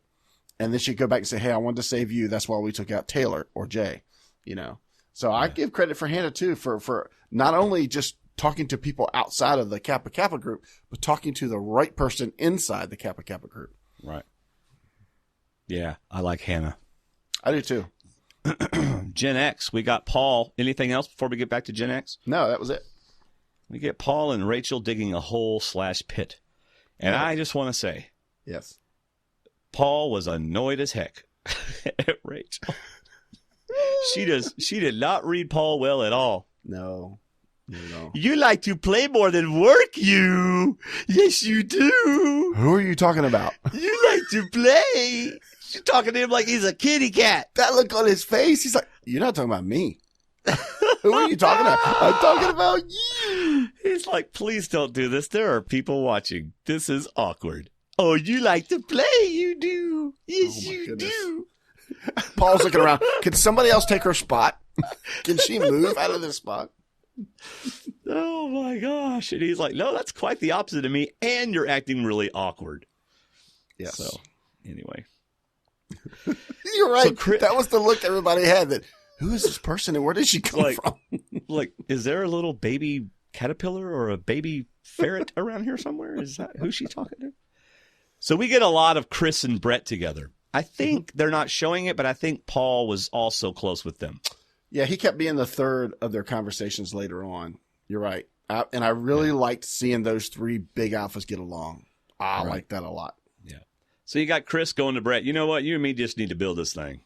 And then she'd go back and say, hey, I wanted to save you. That's why we took out Taylor or Jay, So I give credit for Hannah too, for not only just talking to people outside of the Kappa Kappa group, but talking to the right person inside the Kappa Kappa group. Right. Yeah, I like Hannah. I do too. Gen X, we got Paul. Anything else before we get back to Gen X? No, that was it. We get Paul and Rachel digging a hole/pit. And I just want to say, yes, Paul was annoyed as heck at Rachel. She did not read Paul well at all. No. You like to play more than work, you. Yes, you do. Who are you talking about? You like to play. She's talking to him like he's a kitty cat. That look on his face, he's like, you're not talking about me. Who are you talking about? I'm talking about you. He's like, please don't do this. There are people watching. This is awkward. Oh, you like to play. You do. Yes, you do. Paul's looking around. Can somebody else take her spot? Can she move out of this spot? Oh my gosh. And he's like, no, that's quite the opposite of me. And you're acting really awkward. Yes. So anyway. You're right. So that was the look everybody had, that who is this person and where did she come from? Like, is there a little baby caterpillar or a baby ferret around here somewhere? Is that who she's talking to? So we get a lot of Chris and Brett together. I think they're not showing it, but I think Paul was also close with them. Yeah, he kept being the third of their conversations later on. You're right. And I really liked seeing those 3 big alphas get along. I like that a lot. Yeah. So you got Chris going to Brett. You know what? You and me just need to build this thing.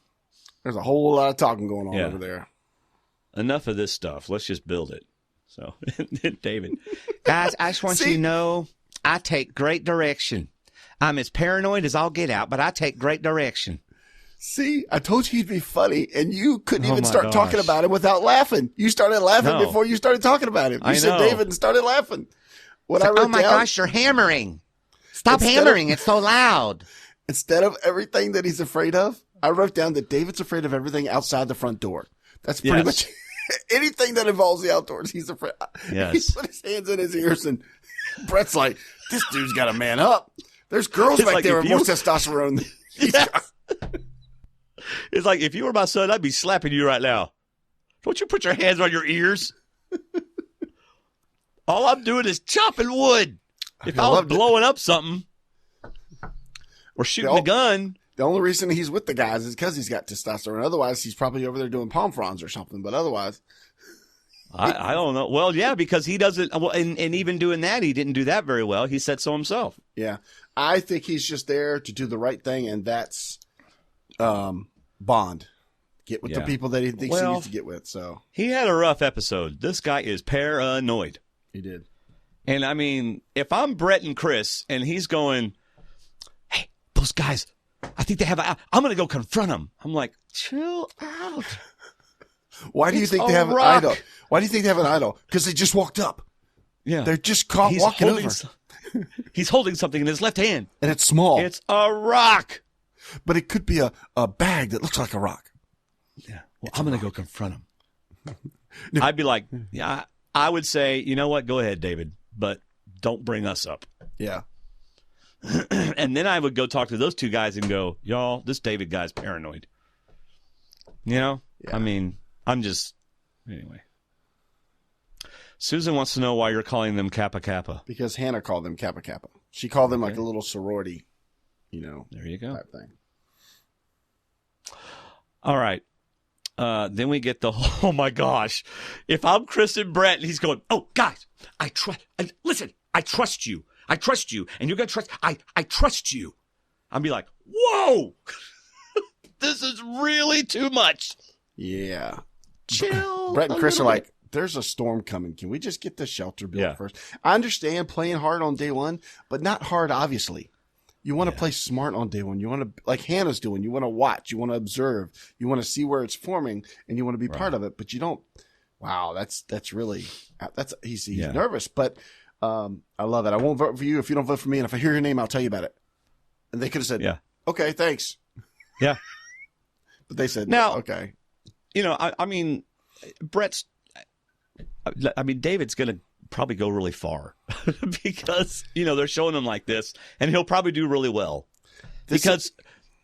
There's a whole lot of talking going on over there. Enough of this stuff. Let's just build it. So, David. Guys, I just want you to know I take great direction. I'm as paranoid as I'll get out, but I take great direction. See, I told you he'd be funny, and you couldn't even my start talking gosh. about him without laughing. You started laughing No. before you started talking about him. You I said know. David and started laughing. When I wrote Oh my down, gosh, you're hammering. Stop Instead hammering. It's so loud. instead of everything that he's afraid of, I wrote down that David's afraid of everything outside the front door. That's pretty Yes. much anything that involves the outdoors. He's afraid. Yes. He put his hands in his ears, and Brett's like, "This dude's got to man up." There's girls It's back like there if with more you- testosterone. than he's Yes. got. It's like, if you were my son, I'd be slapping you right now. Don't you put your hands on your ears? All I'm doing is chopping wood. If I was loved it. blowing up something or shooting a gun, The only reason he's with the guys is because he's got testosterone. Otherwise, he's probably over there doing palm fronds or something. But otherwise, I don't know. Well, yeah, because he doesn't. Well, and even doing that, he didn't do that very well. He said so himself. yeah, I think he's just there to do the right thing, and that's bond. Get with the Yeah. people that he thinks he Well- needs to get with. So He had a rough episode. This guy is paranoid. he did. And I mean, if I'm Brett and Chris and he's going, "Hey, those guys, I think they have I'm going to go confront them." I'm like, chill out. Why do you It's think a they have an rock. idol? Why do you think they have an idol? Because they just walked up. Yeah. They're just caught He's walking holding over, he's holding something in his left hand. and it's small, It's a rock. but it could be a bag that looks like a rock. Yeah. Well, I'm going to go confront him. I'd be like, yeah, I would say, you know what? Go ahead, David, but don't bring us up. Yeah, And then I would go talk to those two guys and go, y'all, this David guy's paranoid. You know? Yeah. I mean, I'm just, anyway. Susan wants to know why you're calling them Kappa Kappa. because Hannah called them Kappa Kappa. She called them like a little sorority, There you go. type thing. All right. Then we get the, oh my gosh. If I'm Chris and Brett and he's going, oh, guys, listen, I trust you. I trust you. And you're going to trust, I trust you. I'd be like, whoa, this is really too much. Yeah. Chill. Brett and a Chris are little like, there's a storm coming. Can we just get the shelter built Yeah. first? I understand playing hard on day one, but not hard, obviously. You want to play smart on day one. You want to, like Hannah's doing, you want to watch, you want to observe, you want to see where it's forming, and you want to be part of it, but you don't. Wow, that's really, he's Yeah. nervous, but I love it. I won't vote for you if you don't vote for me, and if I hear your name, I'll tell you about it. And they could have said, Yeah. okay, thanks. Yeah. But they said, Now- okay. You know, I mean, David's going to probably go really far because, they're showing him like this, and he'll probably do really well. Because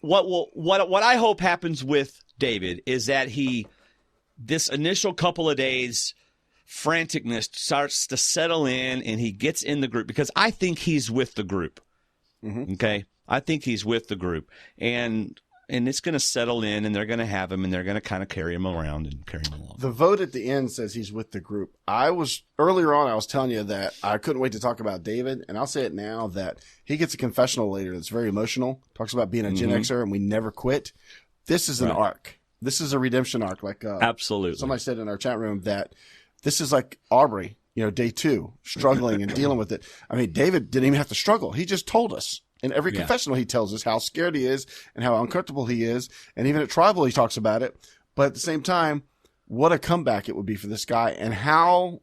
what I hope happens with David is that this initial couple of days, franticness starts to settle in, and he gets in the group, because I think he's with the group. Mm-hmm. Okay? I think he's with the group. And it's going to settle in, and they're going to have him, and they're going to kind of carry him around and carry him along. The vote at the end says he's with the group. Earlier on, I was telling you that I couldn't wait to talk about David, and I'll say it now that he gets a confessional later that's very emotional. Talks about being a Gen Xer and we never quit. This is an arc. This is a redemption arc. Like Absolutely. somebody said in our chat room that this is like Aubrey, day 2, struggling and dealing with it. I mean, David didn't even have to struggle. He just told us. In every confessional, he tells us how scared he is and how uncomfortable he is. And even at Tribal, he talks about it. But at the same time, what a comeback it would be for this guy. And how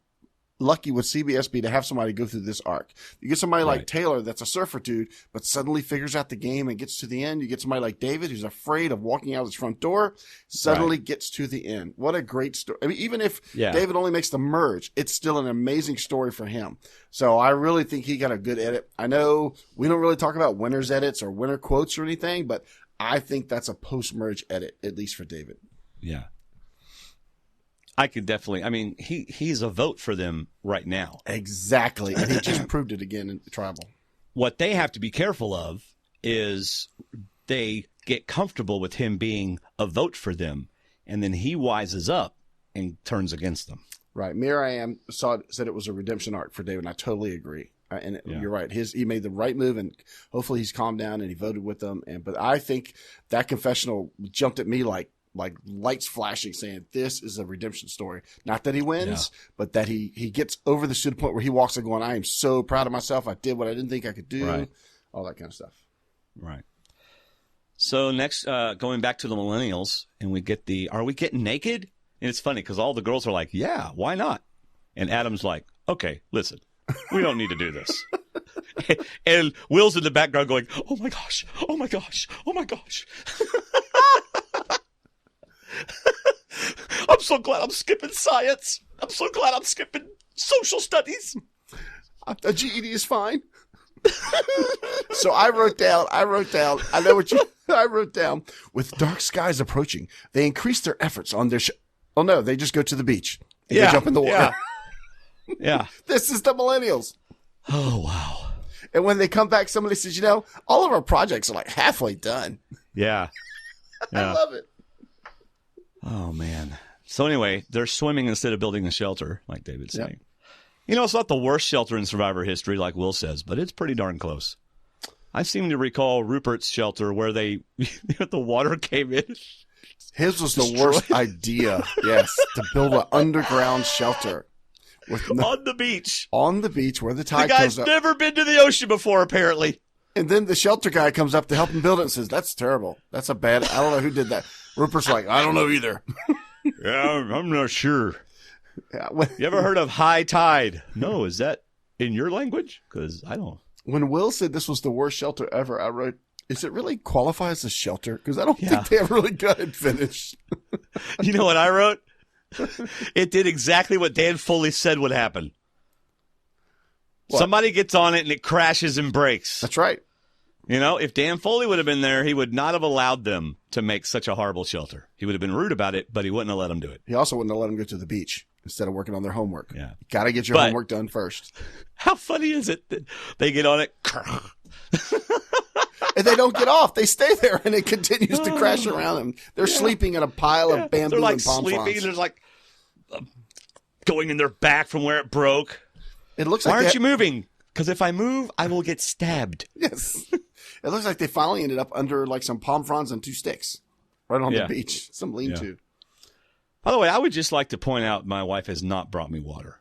lucky would CBS be to have somebody go through this arc? You get somebody like Taylor that's a surfer dude, but suddenly figures out the game and gets to the end. You get somebody like David who's afraid of walking out his front door, suddenly gets to the end. What a great story. I mean, even if David only makes the merge, it's still an amazing story for him. So I really think he got a good edit. I know we don't really talk about winner's edits or winner quotes or anything, but I think that's a post-merge edit, at least for David. Yeah. I could definitely. I mean, he's a vote for them right now. Exactly. And he just proved it again in Tribal. What they have to be careful of is they get comfortable with him being a vote for them, and then he wises up and turns against them. Right. Miriam said it was a redemption arc for David, and I totally agree. You're right. He made the right move, and hopefully he's calmed down and he voted with them. But I think that confessional jumped at me like lights flashing, saying this is a redemption story. Not that he wins, but that he gets over to the point where he walks and going, I am so proud of myself. I did what I didn't think I could do. Right. All that kind of stuff. Right. So next, going back to the millennials, and we get are we getting naked? And it's funny because all the girls are like, yeah, why not? And Adam's like, okay, listen, we don't need to do this. And Will's in the background going, oh my gosh, oh my gosh, oh my gosh. I'm so glad I'm skipping science. I'm so glad I'm skipping social studies. A GED is fine. So I wrote down, I wrote down, with dark skies approaching, they increase their efforts on their oh no, they just go to the beach. And they jump in the water. Yeah. This is the millennials. Oh, wow. And when they come back, somebody says, all of our projects are like halfway done. Yeah. I love it. Oh, man. So anyway, they're swimming instead of building a shelter, like David's saying. It's not the worst shelter in Survivor history, like Will says, but it's pretty darn close. I seem to recall Rupert's shelter where the water came in. His was the worst idea, yes, to build an underground shelter. On the beach. On the beach where the tide comes up. The guy's never been to the ocean before, apparently. And then the shelter guy comes up to help him build it and says, that's terrible. That's a bad, I don't know who did that. Rupert's like, I don't know either. Yeah, I'm not sure. Yeah, you ever heard of high tide? No, is that in your language? Because I don't. When Will said this was the worst shelter ever, I wrote, is it really qualify as a shelter? Because I don't think they have really good finish. You know what I wrote? It did exactly what Dan Foley said would happen. What? Somebody gets on it and it crashes and breaks. That's right. If Dan Foley would have been there, he would not have allowed them to make such a horrible shelter. He would have been rude about it, but he wouldn't have let them do it. He also wouldn't have let them go to the beach instead of working on their homework. Yeah. Got to get your homework done first. How funny is it that they get on it? And they don't get off. They stay there, and it continues to crash around them. They're sleeping in a pile of bamboo They're like and palm sleeping, fronds. and there's like going in their back from where it broke. It looks like Why aren't you moving? Because if I move, I will get stabbed. Yes. It looks like they finally ended up under like some palm fronds and 2 sticks right on the beach. Some lean-to. By the way, I would just like to point out my wife has not brought me water.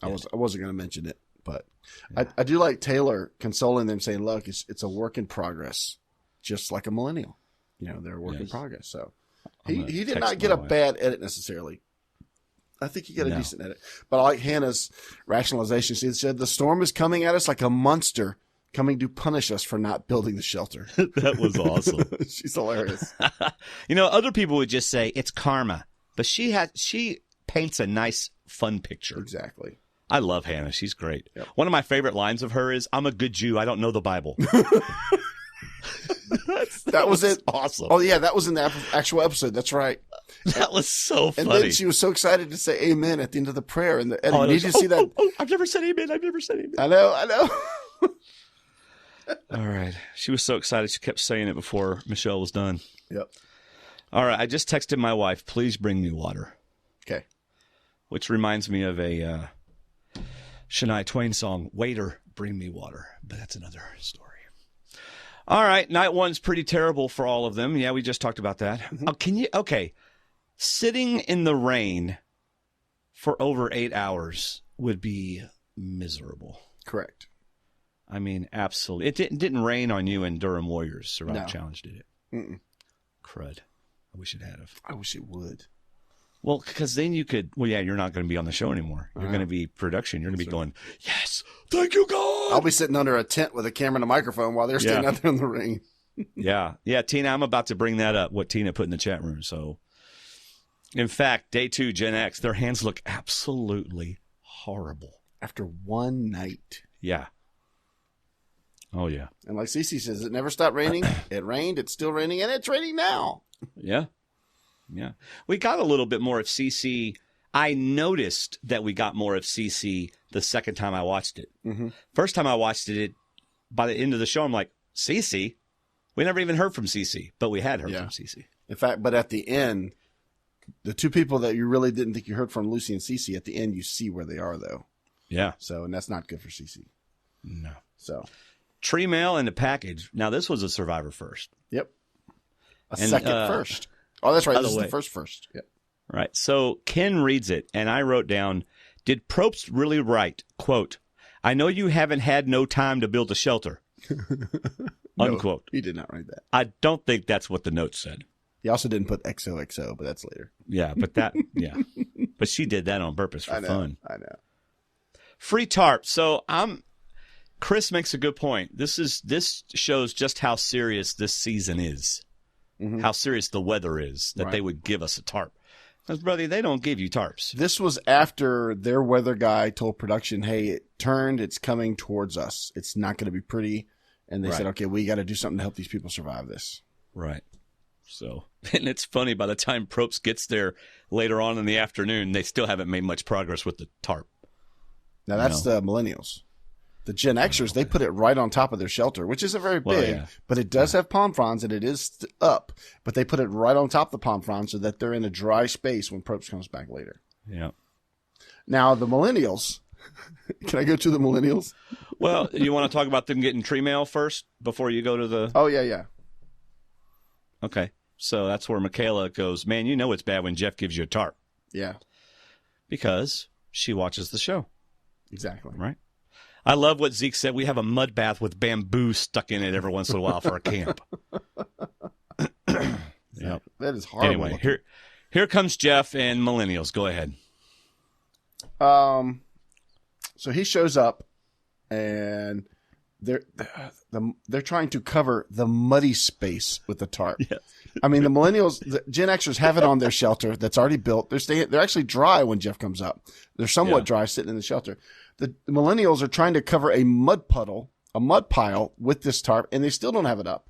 I wasn't going to mention it, but I do like Taylor consoling them, saying, look, it's a work in progress, just like a millennial. They're a work in progress. So he did not get a bad edit necessarily. I think he got a decent edit. But I like Hannah's rationalization. She said, the storm is coming at us like a monster coming to punish us for not building the shelter. That was awesome. She's hilarious. Other people would just say it's karma, but she paints a nice, fun picture. Exactly. I love Hannah. She's great. Yep. One of my favorite lines of her is, I'm a good Jew. I don't know the Bible. that was it. Awesome. Oh, yeah. That was in the actual episode. That's right. That was so funny. And then she was so excited to say amen at the end of the prayer. And the edit. Did you see that? I've never said amen. I've never said amen. I know. All right. She was so excited. She kept saying it before Michelle was done. Yep. All right. I just texted my wife, please bring me water. Okay. Which reminds me of a Shania Twain song, Waiter, Bring Me Water. But that's another story. All right. Night one's pretty terrible for all of them. Yeah, we just talked about that. Mm-hmm. Okay. Sitting in the rain for over 8 hours would be miserable. Correct. I mean, absolutely. It didn't rain on you in Durham Warriors Survival Challenge, did it? Mm-mm. Crud. I wish it had. I wish it would. Well, because then you could, you're not going to be on the show anymore. You're going to be production. You're going to be going, yes, thank you, God. I'll be sitting under a tent with a camera and a microphone while they're standing out there in the ring. Yeah, Tina, I'm about to bring that up, what Tina put in the chat room. So, in fact, day 2, Gen X, their hands look absolutely horrible. After one night. Yeah. Oh, yeah. And like Cece says, it never stopped raining. It rained, it's still raining, and it's raining now. Yeah. Yeah. We got a little bit more of CC. I noticed that we got more of CC the second time I watched it. Mm-hmm. First time I watched it, by the end of the show, I'm like, CC? We never even heard from CC, but we had heard from CC. In fact, but at the end, the 2 people that you really didn't think you heard from, Lucy and CC, at the end, you see where they are, though. Yeah. So, and that's not good for CC. No. So. Tree mail and the package. Now, this was a Survivor first. Yep. Second first. Oh, that's right. This is the first. Yep. Right. So Ken reads it, and I wrote down, did Probst really write, quote, I know you haven't had no time to build a shelter. unquote. He did not write that. I don't think that's what the note said. He also didn't put XOXO, but that's later. Yeah, but but she did that on purpose for fun. I know. Free tarp. So Chris makes a good point. This shows just how serious this season is. Mm-hmm. How serious the weather is that they would give us a tarp. Because, brother, they don't give you tarps. This was after their weather guy told production, hey, it turned, it's coming towards us. It's not going to be pretty. And they said, okay, we got to do something to help these people survive this. Right. So, and it's funny, by the time Probst gets there later on in the afternoon, they still haven't made much progress with the tarp. Now, that's the Millennials. The Gen Xers, they put it right on top of their shelter, which isn't very big, but it does have palm fronds, and it is up. But they put it right on top of the palm fronds so that they're in a dry space when Probst comes back later. Yeah. Now, the Millennials. Can I go to the Millennials? Well, you want to talk about them getting tree mail first before you go to the... Oh, yeah. Okay. So that's where Michaela goes, man, you know it's bad when Jeff gives you a tarp. Yeah. Because she watches the show. Exactly. Right? I love what Zeke said. We have a mud bath with bamboo stuck in it every once in a while for a camp. Yep. That is horrible. Anyway, here comes Jeff and Millennials. Go ahead. So he shows up, and they're trying to cover the muddy space with the tarp. Yes. I mean, the Millennials, the Gen Xers have it on their shelter that's already built. They're actually dry when Jeff comes up. They're somewhat dry sitting in the shelter. The Millennials are trying to cover a mud pile with this tarp, and they still don't have it up.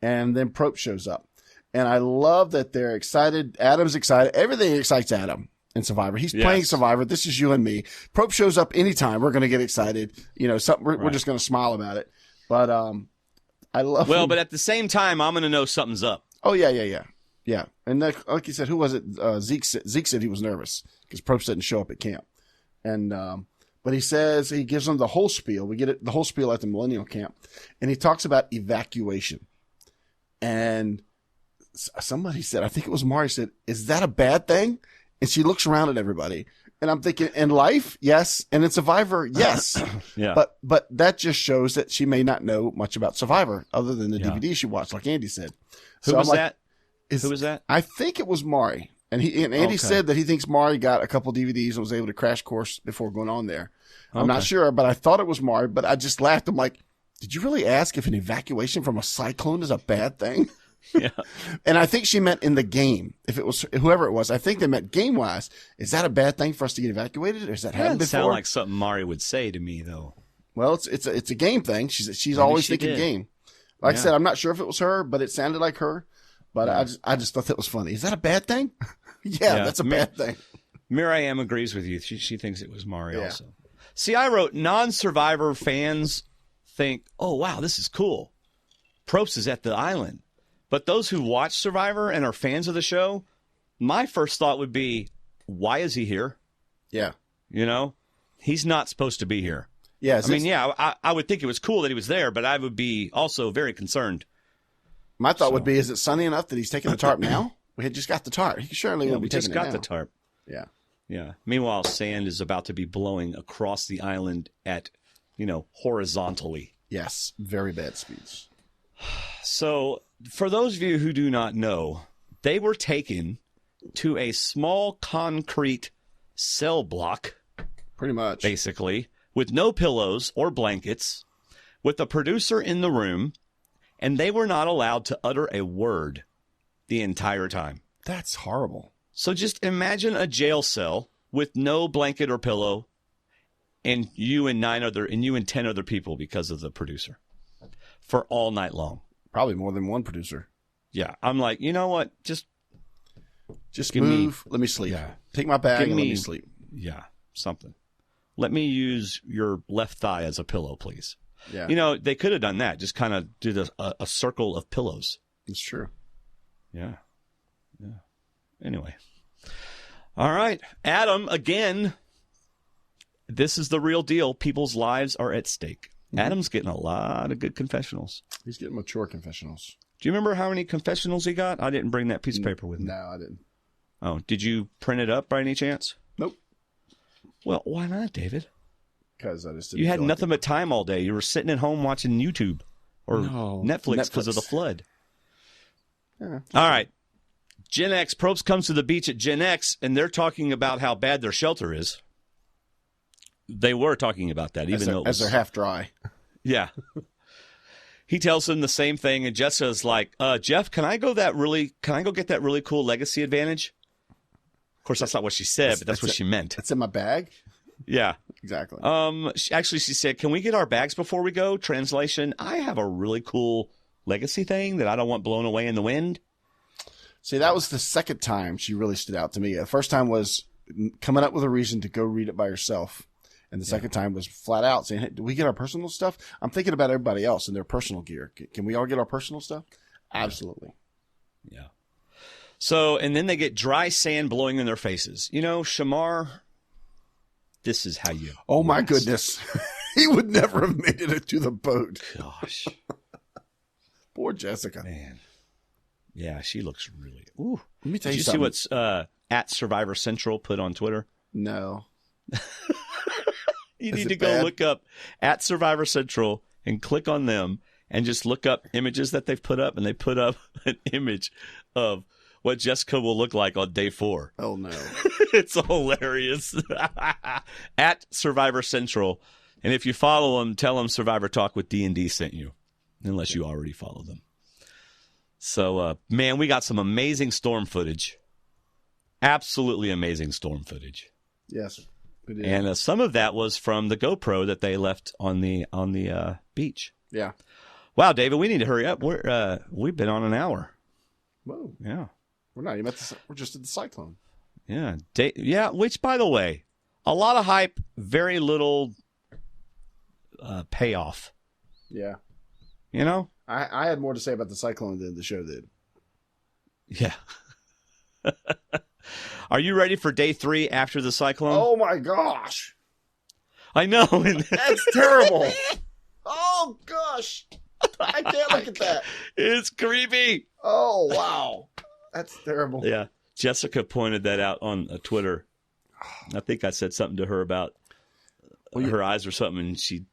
And then Probst shows up. And I love that they're excited. Adam's excited. Everything excites Adam in Survivor. He's playing Survivor. This is you and me. Probst shows up anytime. We're going to get excited. You know, we're just going to smile about it. But I love him. But at the same time, I'm going to know something's up. Oh, yeah. Yeah. And like you said, who was it? Zeke said he was nervous because Probst didn't show up at camp. And but he says, he gives them the whole spiel. We get the whole spiel at the Millennial camp. And he talks about evacuation. And somebody said, I think it was Mari said, is that a bad thing? And she looks around at everybody. And I'm thinking, in life, yes. And in Survivor, yes. Yeah. But that just shows that she may not know much about Survivor other than the DVD she watched, like Andy said. Who was that? I think it was Mari. And Andy said that he thinks Mari got a couple DVDs and was able to crash course before going on there. I'm not sure, but I thought it was Mari, but I just laughed. I'm like, did you really ask if an evacuation from a cyclone is a bad thing? Yeah. And I think she meant in the game. If it was whoever it was, I think they meant game wise. Is that a bad thing for us to get evacuated? Or has that happened before? Sound like something Mari would say to me, though. Well, it's a game thing. She's always thinking game. Like I said, I'm not sure if it was her, but it sounded like her. But I just thought that was funny. Is that a bad thing? Yeah, that's a bad thing. Miriam agrees with you. She thinks it was Mari also. See, I wrote non-Survivor fans think, oh, wow, this is cool. Probst is at the island. But those who watch Survivor and are fans of the show, my first thought would be, why is he here? Yeah. You know, he's not supposed to be here. Yeah. I mean, I would think it was cool that he was there, but I would be also very concerned. My thought would be, is it sunny enough that he's taking the tarp now? We had just got the tarp. He surely won't be taking it now. We just got the tarp. Yeah. Yeah. Meanwhile, sand is about to be blowing across the island at, horizontally. Yes. Very bad speeds. So, for those of you who do not know, they were taken to a small concrete cell block. Pretty much. Basically, with no pillows or blankets, with a producer in the room, and they were not allowed to utter a word the entire time. That's horrible. So just imagine a jail cell with no blanket or pillow, and you and 10 other people because of the producer for all night long. Probably more than one producer. Yeah. I'm like, you know what? Just move. Let me sleep. Yeah. Take my bag and let me sleep. Yeah. Something. Let me use your left thigh as a pillow, please. Yeah. They could have done that. Just kind of did a circle of pillows. It's true. Yeah. Anyway. All right. Adam, again, this is the real deal. People's lives are at stake. Mm-hmm. Adam's getting a lot of good confessionals. He's getting mature confessionals. Do you remember how many confessionals he got? I didn't bring that piece of paper with me. No, I didn't. Oh, did you print it up by any chance? Nope. Well, why not, David? Because I just didn't. You had nothing but time all day. You were sitting at home watching YouTube. or No, Netflix because of the Netflix. flood. Yeah. All right. Gen X, Probst comes to the beach at Gen X, and they're talking about how bad their shelter is. They were talking about that, even though it was... As they're half dry. Yeah. He tells them the same thing, and Jessica's like, Jeff, can I go get that really cool legacy advantage? Of course, that's not what she said, but that's what she meant. It's in my bag? Yeah. Exactly. She said, can we get our bags before we go? Translation, I have a really cool legacy thing that I don't want blown away in the wind. See, that was the second time she really stood out to me. The first time was coming up with a reason to go read it by herself. And the second time was flat out saying, hey, do we get our personal stuff? I'm thinking about everybody else and their personal gear. Can we all get our personal stuff? Absolutely. Yeah. So, and then they get dry sand blowing in their faces. You know, Shamar, this is how you... Oh, my goodness. He would never have made it to the boat. Gosh. Poor Jessica. Man. Yeah, she looks really... Ooh. Let me tell Did you you something. see what's at Survivor Central put on Twitter? No. You Is need it to go bad? look up at Survivor Central and click on them and just look up images that they've put up. And they put up an image of what Jessica will look like on day 4. Oh, no. It's hilarious. At Survivor Central. And if you follow them, tell them Survivor Talk with D&D sent you, unless you already follow them. So, man, we got some amazing storm footage. Absolutely amazing storm footage. Yes. It is. And some of that was from the GoPro that they left on the beach. Yeah. Wow, David, we need to hurry up. We've been on an hour. Whoa. Yeah. We're not even we're just at the cyclone. Yeah. Yeah, which, by the way, a lot of hype, very little payoff. Yeah. You know? I had more to say about the cyclone than the show did. Yeah. Are you ready for day 3 after the cyclone? Oh, my gosh. I know. That's terrible. Oh, gosh. I can't look at that. It's creepy. Oh, wow. That's terrible. Yeah. Jessica pointed that out on Twitter. I think I said something to her about her eyes or something, and she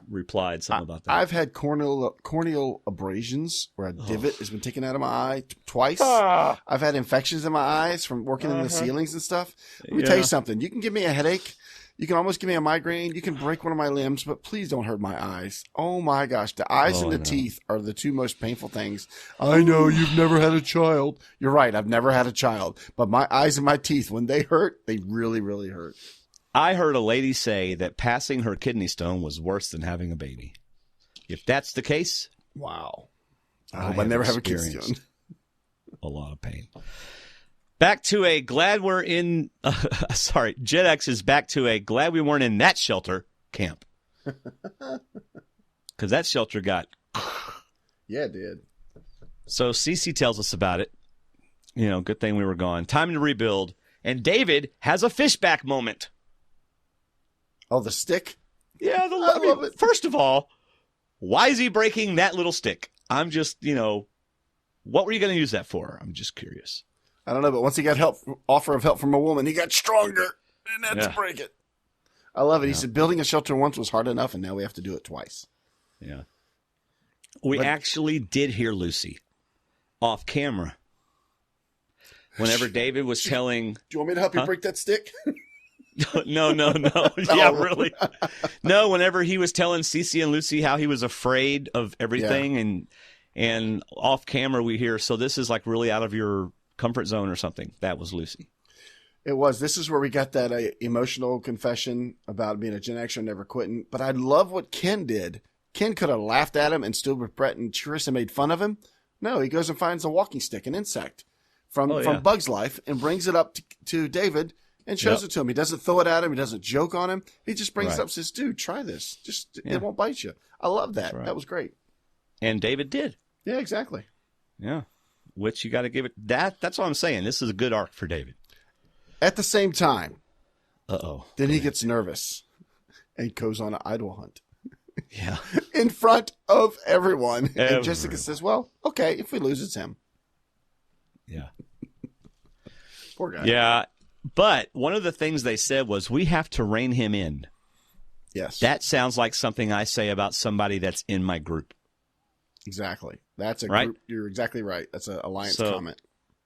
replied something about that. I've had corneal abrasions where a divot has been taken out of my eye twice. I've had infections in my eyes from working in the ceilings and stuff. Let me tell you something. You can give me a headache. You can almost give me a migraine. You can break one of my limbs, but please don't hurt my eyes. Oh, my gosh. The eyes and the teeth are the two most painful things. I know you've never had a child. You're right. I've never had a child. But my eyes and my teeth, when they hurt, they really, really hurt. I heard a lady say that passing her kidney stone was worse than having a baby. If that's the case, wow. I hope I never have a kidney stone. A lot of pain. Back to a glad we're in, Gen X is back to a glad we weren't in that shelter camp. Because that shelter got... Yeah, it did. So Cece tells us about it. You know, good thing we were gone. Time to rebuild. And David has a fishback moment. Oh, the stick? Yeah, I love it. First of all, why is he breaking that little stick? I'm just, what were you going to use that for? I'm just curious. I don't know, but once he got offer of help from a woman, he got stronger and had to break it. I love it. He said building a shelter once was hard enough, and now we have to do it twice. Yeah. We actually did hear Lucy off camera. Whenever David was telling... Do you want me to help you break that stick? No. Yeah, really. No, whenever he was telling Cece and Lucy how he was afraid of everything, and off camera we hear, so this is like really out of your comfort zone or something. That was Lucy. It was. This is where we got that emotional confession about being a Gen Xer and never quitting. But I love what Ken did. Ken could have laughed at him and stood with Brett and Tris and made fun of him. No, he goes and finds a walking stick, an insect from Bug's Life, and brings it up to David and shows it to him. He doesn't throw it at him. He doesn't joke on him. He just brings it up and says, dude, try this. It won't bite you. I love that. Right. That was great. And David did. Yeah, exactly. Yeah. Which you got to give it that's all I'm saying. This is a good arc for David. At the same time, then he gets nervous and goes on an idol hunt. Yeah. In front of everyone. And Jessica says, well, okay, if we lose, it's him. Yeah. Poor guy. Yeah. But one of the things they said was, we have to rein him in. Yes. That sounds like something I say about somebody that's in my group. Exactly. That's a Right? group. You're exactly right. That's an alliance So- comment.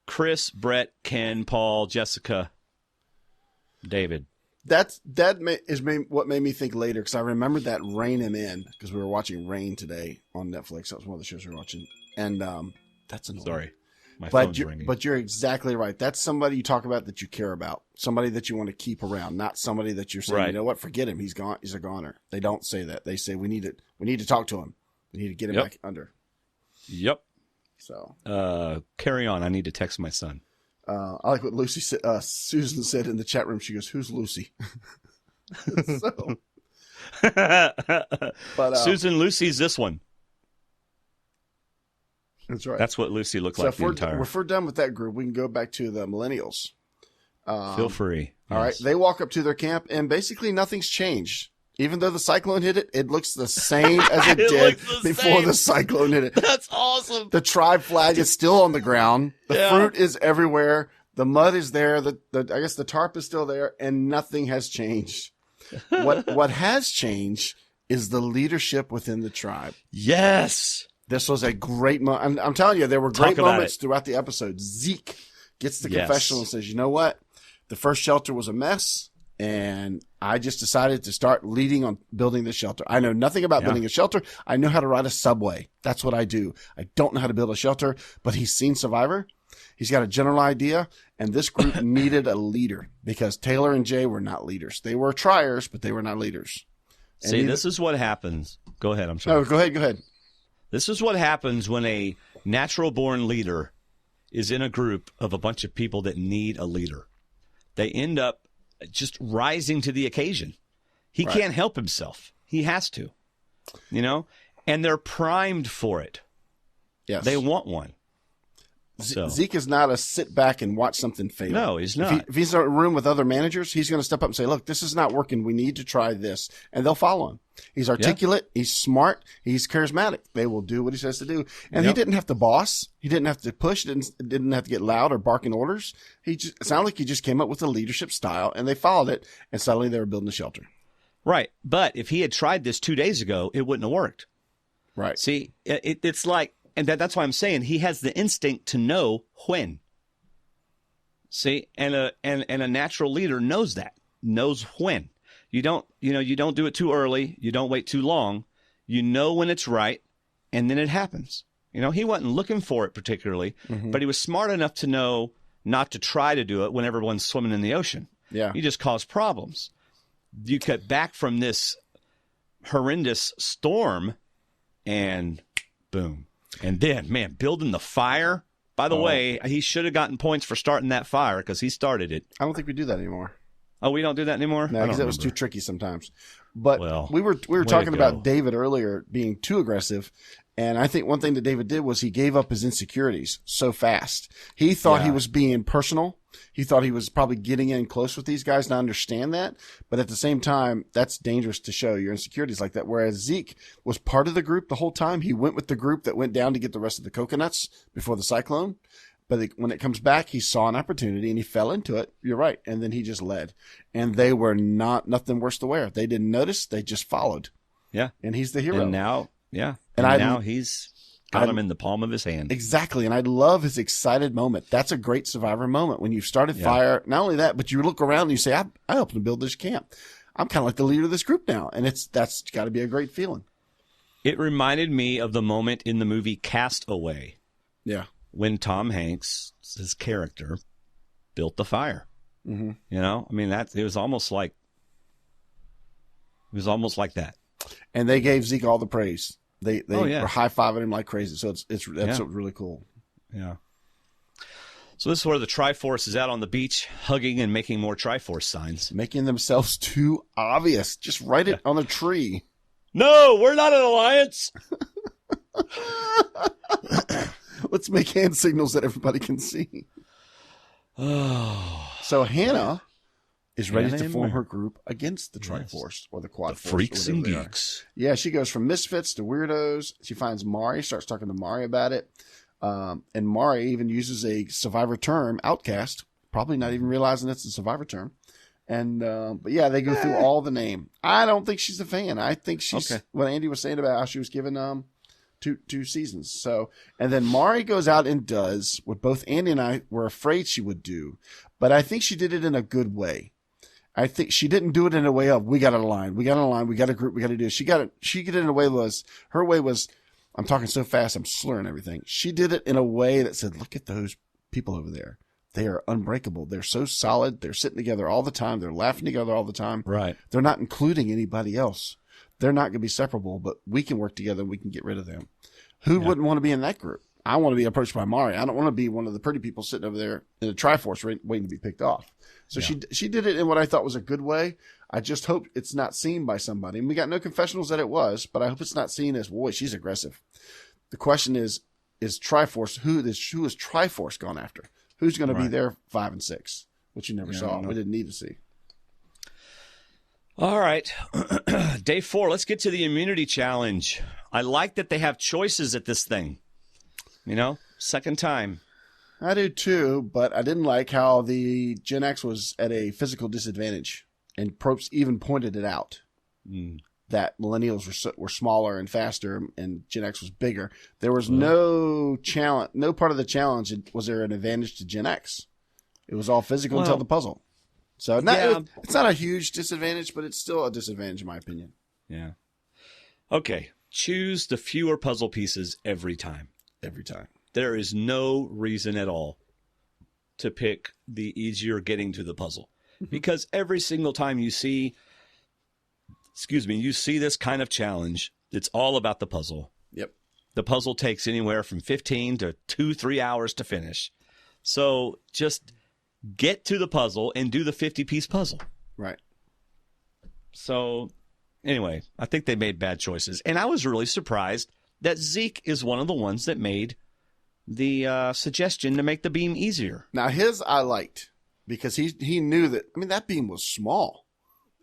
Chris, Brett, Ken, Paul, Jessica, David. What made me think later, because I remembered that Rein Him In, because we were watching Rain today on Netflix. That was one of the shows we were watching. And that's annoying. Sorry. My But phone's ringing. but you're exactly right. That's somebody you talk about that you care about. Somebody that you want to keep around, not somebody that you're saying, Right. you know what, forget him. He's gone. He's a goner. They don't say that. They say we need to talk to him. We need to get him Yep. back under. Yep. So Carry on. I need to text my son. I like what Lucy said. Susan said in the chat room. She goes, "Who's Lucy?" So, but Susan, Lucy's this one. that's right. That's what Lucy looked So like if the entire. if we're done with that group, we can go back to the Millennials. Feel free. All right. Yes. They walk up to their camp, and basically nothing's changed. Even though the cyclone hit it, it looks the same as it, It did looks the before same. the cyclone hit it. That's awesome. The tribe flag is still on the ground. The Yeah. fruit is everywhere. The mud is there. I guess the tarp is still there, and nothing has changed. What has changed is the leadership within the tribe. Yes. This was a great moment. I'm telling you, there were Talk great about moments it. throughout the episode. Zeke gets the Yes. confessional and says, "You know what? The first shelter was a mess, and I just decided to start leading on building the shelter. I know nothing about Yeah. building a shelter. I know how to ride a subway. That's what I do. I don't know how to build a shelter, but he's seen Survivor. He's got a general idea, and this group needed a leader because Taylor and Jay were not leaders. They were triers, but they were not leaders. And See, this is what happens. Go ahead. I'm sorry. No, go ahead. This is what happens when a natural born leader is in a group of a bunch of people that need a leader. They end up just rising to the occasion. He Right. can't help himself. He has to, and they're primed for it. Yes. They want one. So, Zeke is not a sit back and watch something fail. No, he's If, not. if he's in a room with other managers, he's going to step up and say, "Look, this is not working. We need to try this." And they'll follow him. He's articulate. He's smart. He's charismatic. They will do what he says to do. And he Yep. didn't have to boss. He didn't have to push. Didn't have to get loud or barking orders. It sounded like he just came up with a leadership style, and they followed it. And suddenly they were building a shelter. right. But if he had tried this 2 days ago, it wouldn't have worked. Right. See, it's like, and that's why I'm saying he has the instinct to know when. See, and a natural leader knows when. You don't do it too early. You don't wait too long. You know when it's right, and then it happens. He wasn't looking for it particularly, but he was smart enough to know not to try to do it when everyone's swimming in the ocean. Yeah. You just cause problems. You cut back from this horrendous storm, and boom. And then, man, building the fire. By the way, he should have gotten points for starting that fire because he started it. I don't think we do that anymore. Oh, we don't do that anymore? No, I because don't that was too remember. tricky sometimes. But Well, we were way talking to about go. David earlier being too aggressive. And I think one thing that David did was he gave up his insecurities so fast. He thought he was being personal. He thought he was probably getting in close with these guys, and I understand that. But at the same time, that's dangerous to show your insecurities like that. Whereas Zeke was part of the group the whole time. He went with the group that went down to get the rest of the coconuts before the cyclone. But when it comes back, he saw an opportunity and he fell into it. You're right. And then he just led. And they were nothing worse to wear. They didn't notice. They just followed. Yeah. And he's the hero. And now, yeah. And And now he's got him in the palm of his hand. Exactly. And I love his excited moment. That's a great Survivor moment when you've started fire. Not only that, but you look around and you say, I helped him build this camp. I'm kind of like the leader of this group now. And that's got to be a great feeling. It reminded me of the moment in the movie Castaway Yeah. when Tom Hanks, his character, built the fire. Mm-hmm. I mean, it was almost like that. And they gave Zeke all the praise. They yeah. were high-fiving him like crazy. So that's really cool. Yeah. So this is where the Triforce is out on the beach, hugging and making more Triforce signs. Making themselves too obvious. Just write it on a tree. No, we're not an alliance. Let's make hand signals that everybody can see. Oh, So Hannah is ready Hannah to and form Mary. her group against the Triforce or the Quad the Force. freaks or and whatever they are. geeks. Yeah, she goes from misfits to weirdos. She finds Mari, starts talking to Mari about it. And Mari even uses a Survivor term, outcast, probably not even realizing it's a Survivor term. And, but yeah, they go through all the name. I don't think she's a fan. I think she's Okay. what Andy was saying about how she was giving, two seasons. So, and then Mari goes out and does what both Andy and I were afraid she would do, but I think she did it in a good way. I think she didn't do it in a way of, we got a line, we got a group, we got to do it. She did it in a way her way was, I'm talking so fast, I'm slurring everything. She did it in a way that said, look at those people over there. They are unbreakable. They're so solid. They're sitting together all the time. They're laughing together all the time. Right. They're not including anybody else. They're not going to be separable, but we can work together and we can get rid of them. Who wouldn't want to be in that group? I want to be approached by Mari. I don't want to be one of the pretty people sitting over there in a Triforce waiting to be picked off. So she did it in what I thought was a good way. I just hope it's not seen by somebody. And we got no confessionals that it was, but I hope it's not seen as, boy, she's aggressive. The question is Triforce, who is Triforce gone after? Who's going to be there 5 and 6, which you never saw. We didn't need to see. All right. Day 4, let's get to the immunity challenge. I like that they have choices at this thing. Second time. I do too, but I didn't like how the Gen X was at a physical disadvantage. And Probst even pointed it out. That millennials were smaller and faster and Gen X was bigger. There was no challenge, no part of the challenge was there an advantage to Gen X. It was all physical until the puzzle. So it's not a huge disadvantage, but it's still a disadvantage in my opinion. Yeah. Okay. Choose the fewer puzzle pieces every time. Every time. There is no reason at all to pick the easier getting to the puzzle. Because every single time you see this kind of challenge, it's all about the puzzle. Yep. The puzzle takes anywhere from 15 to 2-3 hours to finish. So just get to the puzzle and do the 50-piece puzzle. Right. So anyway, I think they made bad choices. And I was really surprised that Zeke is one of the ones that made the suggestion to make the beam easier. Now his I liked because he knew that beam was small.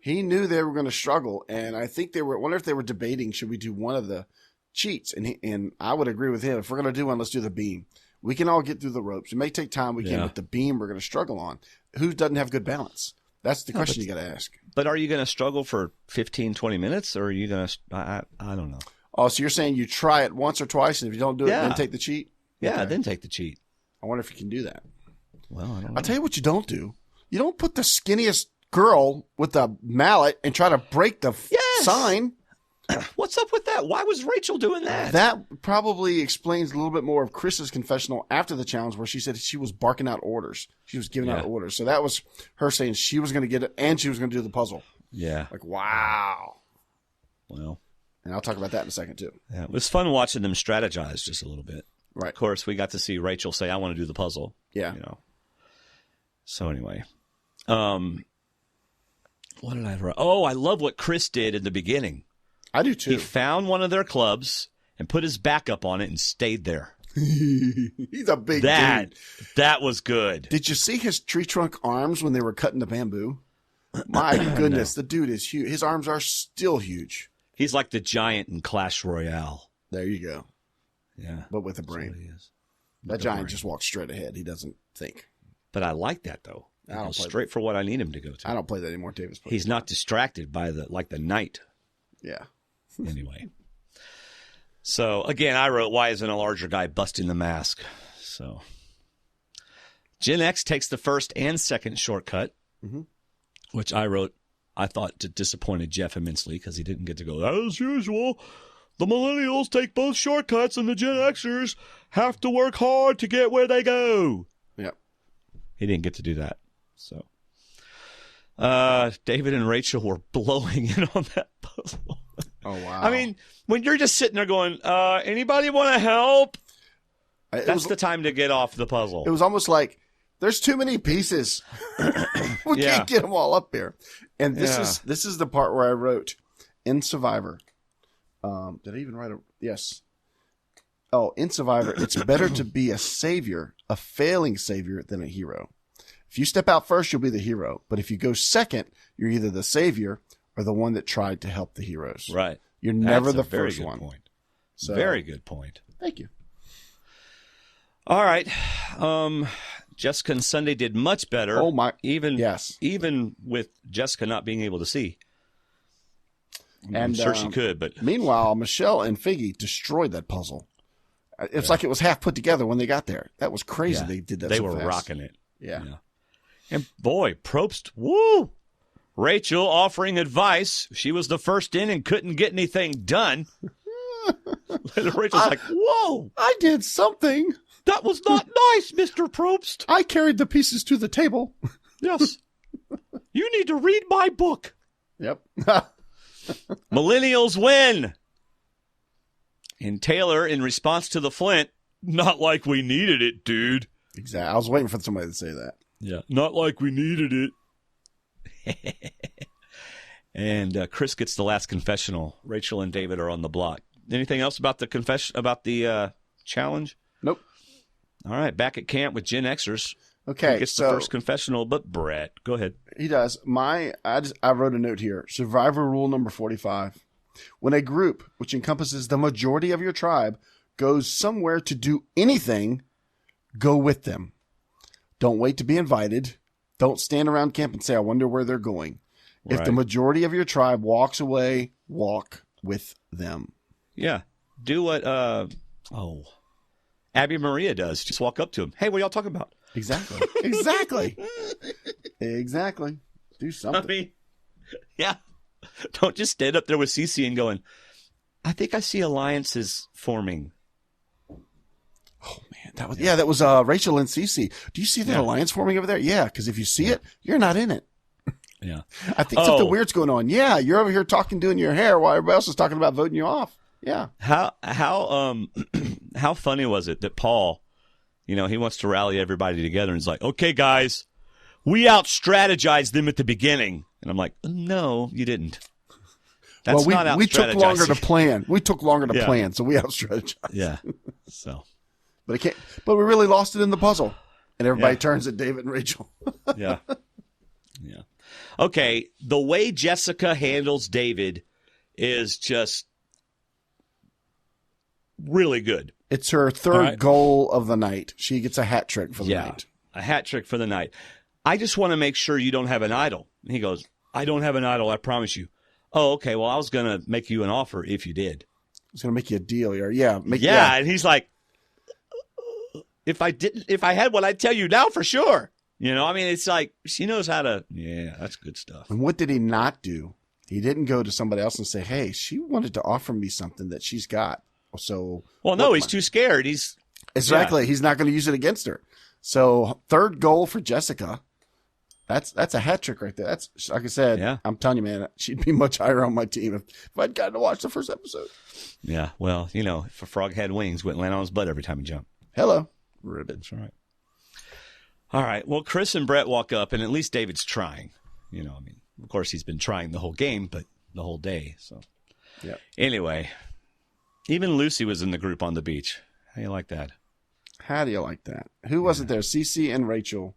He knew they were going to struggle, and I think I wonder if they were debating, should we do one of the cheats? And I would agree with him. If we're going to do one, let's do the beam. We can all get through the ropes. It may take time, but the beam we're going to struggle on. Who doesn't have good balance? That's the question you got to ask. But are you going to struggle for 15, 20 minutes, or are you going to I don't know. Oh, so you're saying you try it once or twice, and if you don't do it, then take the cheat? Yeah, then take the cheat. I wonder if you can do that. Well, I don't know. I'll tell you what you don't do. You don't put the skinniest girl with a mallet and try to break the sign. What's up with that? Why was Rachel doing that? That probably explains a little bit more of Chris's confessional after the challenge where she said she was barking out orders. She was giving out orders. So that was her saying she was going to get it and she was going to do the puzzle. Yeah. Like, wow. Well. And I'll talk about that in a second, too. Yeah, it was fun watching them strategize just a little bit. Right. Of course, we got to see Rachel say, I want to do the puzzle. Yeah. So anyway. What did I write? Oh, I love what Chris did in the beginning. I do too. He found one of their clubs and put his back up on it and stayed there. He's a big dude. That was good. Did you see his tree trunk arms when they were cutting the bamboo? My goodness, the dude is huge. His arms are still huge. He's like the giant in Clash Royale. There you go. Yeah. But with a brain. He is. That giant just walks straight ahead. He doesn't think. But I like that, though. He goes straight for what I need him to go to. I don't play that anymore. Davis plays. He's not distracted by the knight. Yeah. Anyway. So, again, I wrote, why isn't a larger guy busting the mask? So, Gen X takes the first and second shortcut, which I wrote, I thought disappointed Jeff immensely because he didn't get to go, as usual, the millennials take both shortcuts and the Gen Xers have to work hard to get where they go. Yep. He didn't get to do that. So, David and Rachel were blowing in on that puzzle. Oh, wow. I mean, when you're just sitting there going, anybody want to help? That's the time to get off the puzzle. It was almost like, there's too many pieces. We can't get them all up here. And this is the part where I wrote, in Survivor. Did I even write yes. Oh, in Survivor, it's better to be a savior, a failing savior, than a hero. If you step out first, you'll be the hero. But if you go second, you're either the savior or the one that tried to help the heroes. Right. You're never the first one. Point. So, very good point. Thank you. All right. Jessica and Sunday did much better. Oh, my. Even with Jessica not being able to see. I'm And sure she could, but meanwhile, Michelle and Figgy destroyed that puzzle. It's like it was half put together when they got there. That was crazy. yeah, They did that. they so were fast. rocking it. Yeah. And boy, Probst, woo! Rachel offering advice. She was the first in and couldn't get anything done. Rachel's like, whoa! I did something. That was not nice, Mr. Probst. I carried the pieces to the table. Yes. You need to read my book. Yep. Millennials win. And Taylor, in response to the Flint, not like we needed it, dude. Exactly. I was waiting for somebody to say that. Yeah, not like we needed it. And Chris gets the last confessional. Rachel and David are on the block. Anything else about the challenge? Nope. All right, back at camp with Gen Xers. Okay, Who gets the first confessional, but Brett. Go ahead. He does. I wrote a note here. Survivor rule number 45. When a group, which encompasses the majority of your tribe, goes somewhere to do anything, go with them. Don't wait to be invited. Don't stand around camp and say, I wonder where they're going. If the majority of your tribe walks away, walk with them. Yeah. Do what Abby Maria does. Just walk up to him. Hey, what are y'all talking about? Exactly. Exactly. Exactly. Do something. I mean, yeah. Don't just stand up there with Cece and going, I think I see alliances forming. Oh, man. That was Rachel and Cece. Do you see that alliance forming over there? Yeah, because if you see it, you're not in it. Yeah. I think something weird's going on. Yeah, you're over here doing your hair while everybody else is talking about voting you off. Yeah. How funny was it that Paul, he wants to rally everybody together and he's like, okay, guys, we out-strategized them at the beginning. And I'm like, no, you didn't. That's not out-strategizing. We took longer to plan. So we out-strategized. Yeah. So. But we really lost it in the puzzle. And everybody turns at David and Rachel. Yeah. Yeah. Okay, the way Jessica handles David is just really good. It's her third goal of the night. She gets a hat trick for the night. A hat trick for the night. I just want to make sure you don't have an idol. And he goes, I don't have an idol, I promise you. Oh, okay, well, I was going to make you an offer if you did. I was going to make you a deal here. Yeah. And he's like, if I had one, I'd tell you now for sure. It's like she knows how to. Yeah, that's good stuff. And what did he not do? He didn't go to somebody else and say, hey, she wanted to offer me something that she's got. So. Well, no, he's too scared. Exactly. Yeah. He's not going to use it against her. So third goal for Jessica. That's a hat trick right there. That's, like I said, I'm telling you, man, she'd be much higher on my team if I'd gotten to watch the first episode. Yeah. Well, if a frog had wings, wouldn't land on his butt every time he jumped. Hello. Ribbit. That's right. All right. Well, Chris and Brett walk up, and at least David's trying. Of course, he's been trying the whole game, but the whole day. So, yeah. Anyway, even Lucy was in the group on the beach. How do you like that? How do you like that? Who wasn't there? Cece and Rachel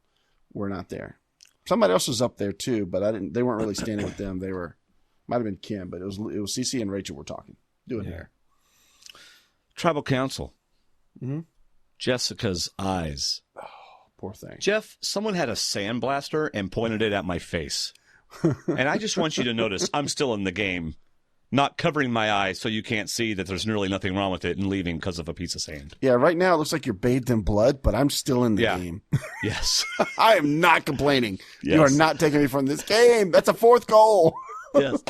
were not there. Somebody else was up there too, but they weren't really standing with them. They might have been Kim, but it was Cece and Rachel were talking, doing hair. Tribal Council. Mm-hmm. Jessica's eyes. Poor thing. Jeff, someone had a sandblaster and pointed it at my face. And I just want you to notice I'm still in the game, not covering my eyes so you can't see that there's really nothing wrong with it and leaving because of a piece of sand. Yeah, right now it looks like you're bathed in blood, but I'm still in the game. Yes. I am not complaining. Yes. You are not taking me from this game. That's a fourth goal. Yes.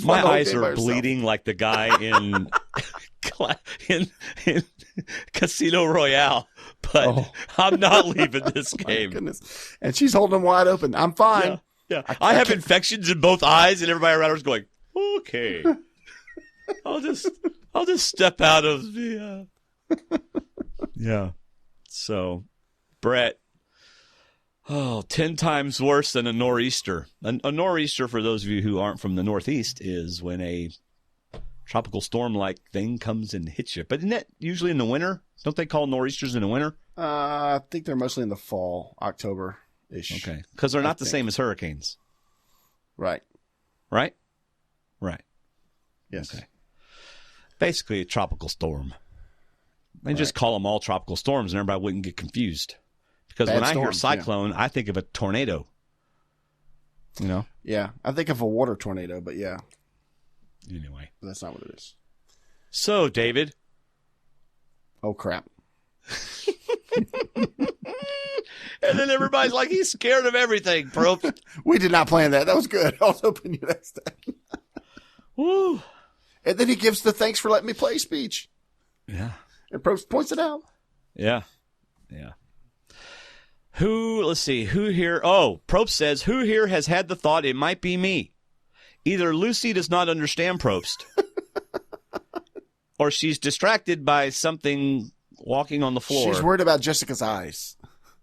My eyes are bleeding like the guy in Casino Royale, but I'm not leaving this game. Goodness. And she's holding them wide open. I'm fine. Yeah. I have infections in both eyes, and everybody around her is going, okay. I'll just step out of the. Yeah. So, Brett. 10 times worse than a nor'easter. A nor'easter, for those of you who aren't from the Northeast, is when a tropical storm-like thing comes and hits you. But isn't that usually in the winter? Don't they call nor'easters in the winter? I think they're mostly in the fall, October-ish. Okay. Because they're not the same as hurricanes. Right. Right? Right. Yes. Okay. Basically a tropical storm. They just call them all tropical storms and everybody wouldn't get confused. Because when I hear cyclone, I think of a tornado. Yeah, I think of a water tornado, but yeah. Anyway. But that's not what it is. So, David. Oh, crap. And then everybody's like, he's scared of everything, Probst. We did not plan that. That was good. I was hoping you next time. Woo. And then he gives the thanks for letting me play speech. Yeah. And Probst points it out. Yeah. Yeah. Let's see, who here? Oh, Probst says, who here has had the thought it might be me? Either Lucy does not understand Probst, or she's distracted by something walking on the floor. She's worried about Jessica's eyes.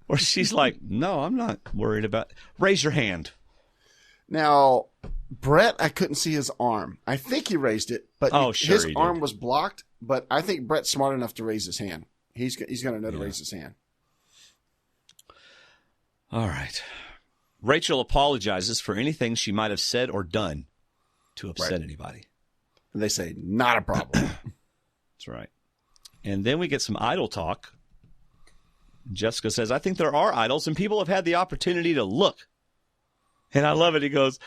Or she's like, no, I'm not worried about. Raise your hand. Now, Brett, I couldn't see his arm. I think he raised it, but his arm was blocked. But I think Brett's smart enough to raise his hand. He's going to know to raise his hand. All right. Rachel apologizes for anything she might have said or done to upset anybody. And they say, not a problem. That's right. And then we get some idol talk. Jessica says, I think there are idols and people have had the opportunity to look. And I love it. He goes,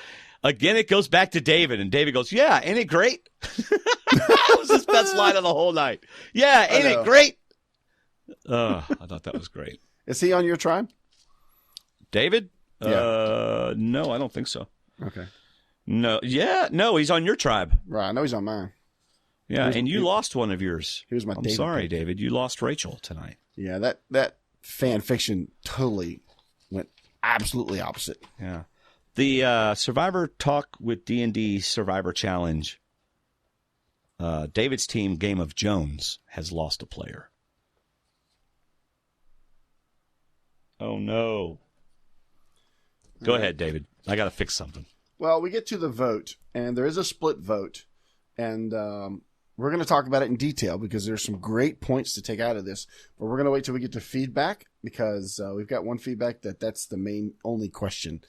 again, it goes back to David. And David goes, yeah, ain't it great? That was his best line of the whole night. Yeah, ain't it great? I thought that was great. Is he on your tribe? David? Yeah. No, I don't think so. Okay. No, he's on your tribe. Right, I know he's on mine. Yeah, and you lost one of yours. Here's my I'm David sorry, pick. David. You lost Rachel tonight. Yeah, that fan fiction totally went absolutely opposite. Yeah. The Survivor Talk with D&D Survivor Challenge, David's team, Game of Jones, has lost a player. Oh, no. Go ahead, David. I got to fix something. Well, we get to the vote, and there is a split vote, and we're going to talk about it in detail because there's some great points to take out of this. But we're going to wait till we get to feedback because we've got one feedback that's the only question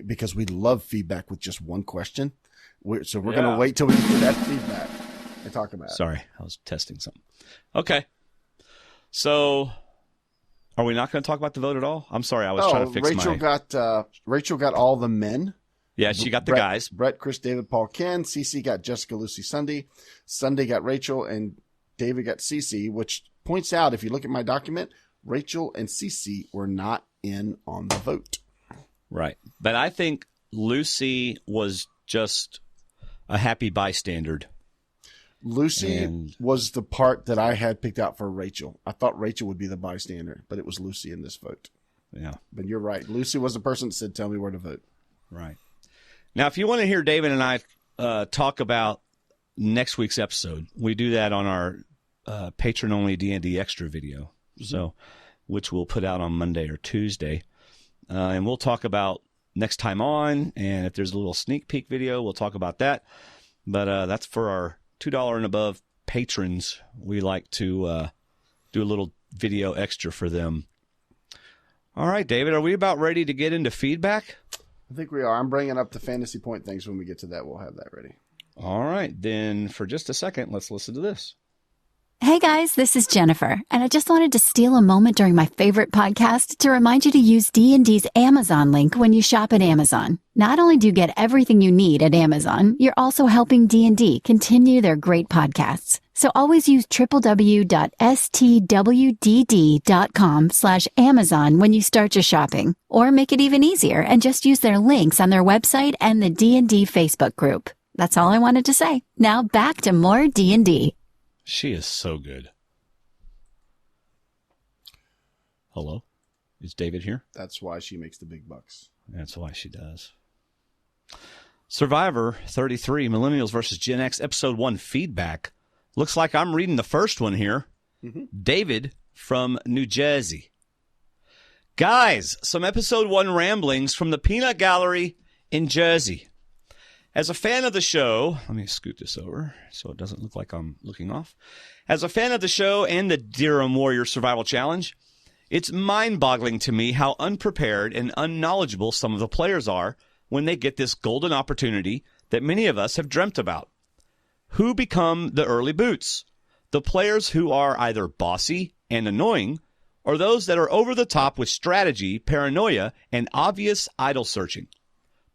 because we love feedback with just one question. So we're going to wait till we get to that feedback and talk about it. Sorry, I was testing something. Okay. So are we not going to talk about the vote at all? I'm sorry, I was trying to fix Rachel got all the men. Yeah, she got the guys. Brett, Chris, David, Paul, Ken. Cece got Jessica, Lucy, Sunday. Sunday got Rachel, and David got Cece, which points out, if you look at my document, Rachel and Cece were not in on the vote. Right. But I think Lucy was just a happy bystander. Lucy was the part that I had picked out for Rachel. I thought Rachel would be the bystander, but it was Lucy in this vote. Yeah. But you're right. Lucy was the person that said, tell me where to vote. Right. Now, if you want to hear David and I talk about next week's episode, we do that on our patron-only D&D Extra video, which we'll put out on Monday or Tuesday. And we'll talk about next time on, and if there's a little sneak peek video, we'll talk about that. But that's for our $2 and above patrons. We like to do a little video extra for them. All right, David, are we about ready to get into feedback? I think we are. I'm bringing up the fantasy point things. When we get to that, we'll have that ready. All right. Then for just a second, let's listen to this. Hey guys, this is Jennifer, and I just wanted to steal a moment during my favorite podcast to remind you to use D&D's Amazon link when you shop at Amazon. Not only do you get everything you need at Amazon, you're also helping D&D continue their great podcasts. So always use www.stwdd.com/Amazon when you start your shopping. Or make it even easier and just use their links on their website and the D&D Facebook group. That's all I wanted to say. Now back to more D&D. She is so good. Hello? Is David here? That's why she makes the big bucks. That's why she does. Survivor 33, Millennials versus Gen X, Episode 1, Feedback. Looks like I'm reading the first one here. Mm-hmm. David from New Jersey. Guys, some Episode 1 ramblings from the Peanut Gallery in Jersey. As a fan of the show, let me scoot this over so it doesn't look like I'm looking off. As a fan of the show and the D&amp Warrior Survival Challenge, it's mind-boggling to me how unprepared and unknowledgeable some of the players are when they get this golden opportunity that many of us have dreamt about. Who become the early boots? The players who are either bossy and annoying, or those that are over the top with strategy, paranoia, and obvious idol searching.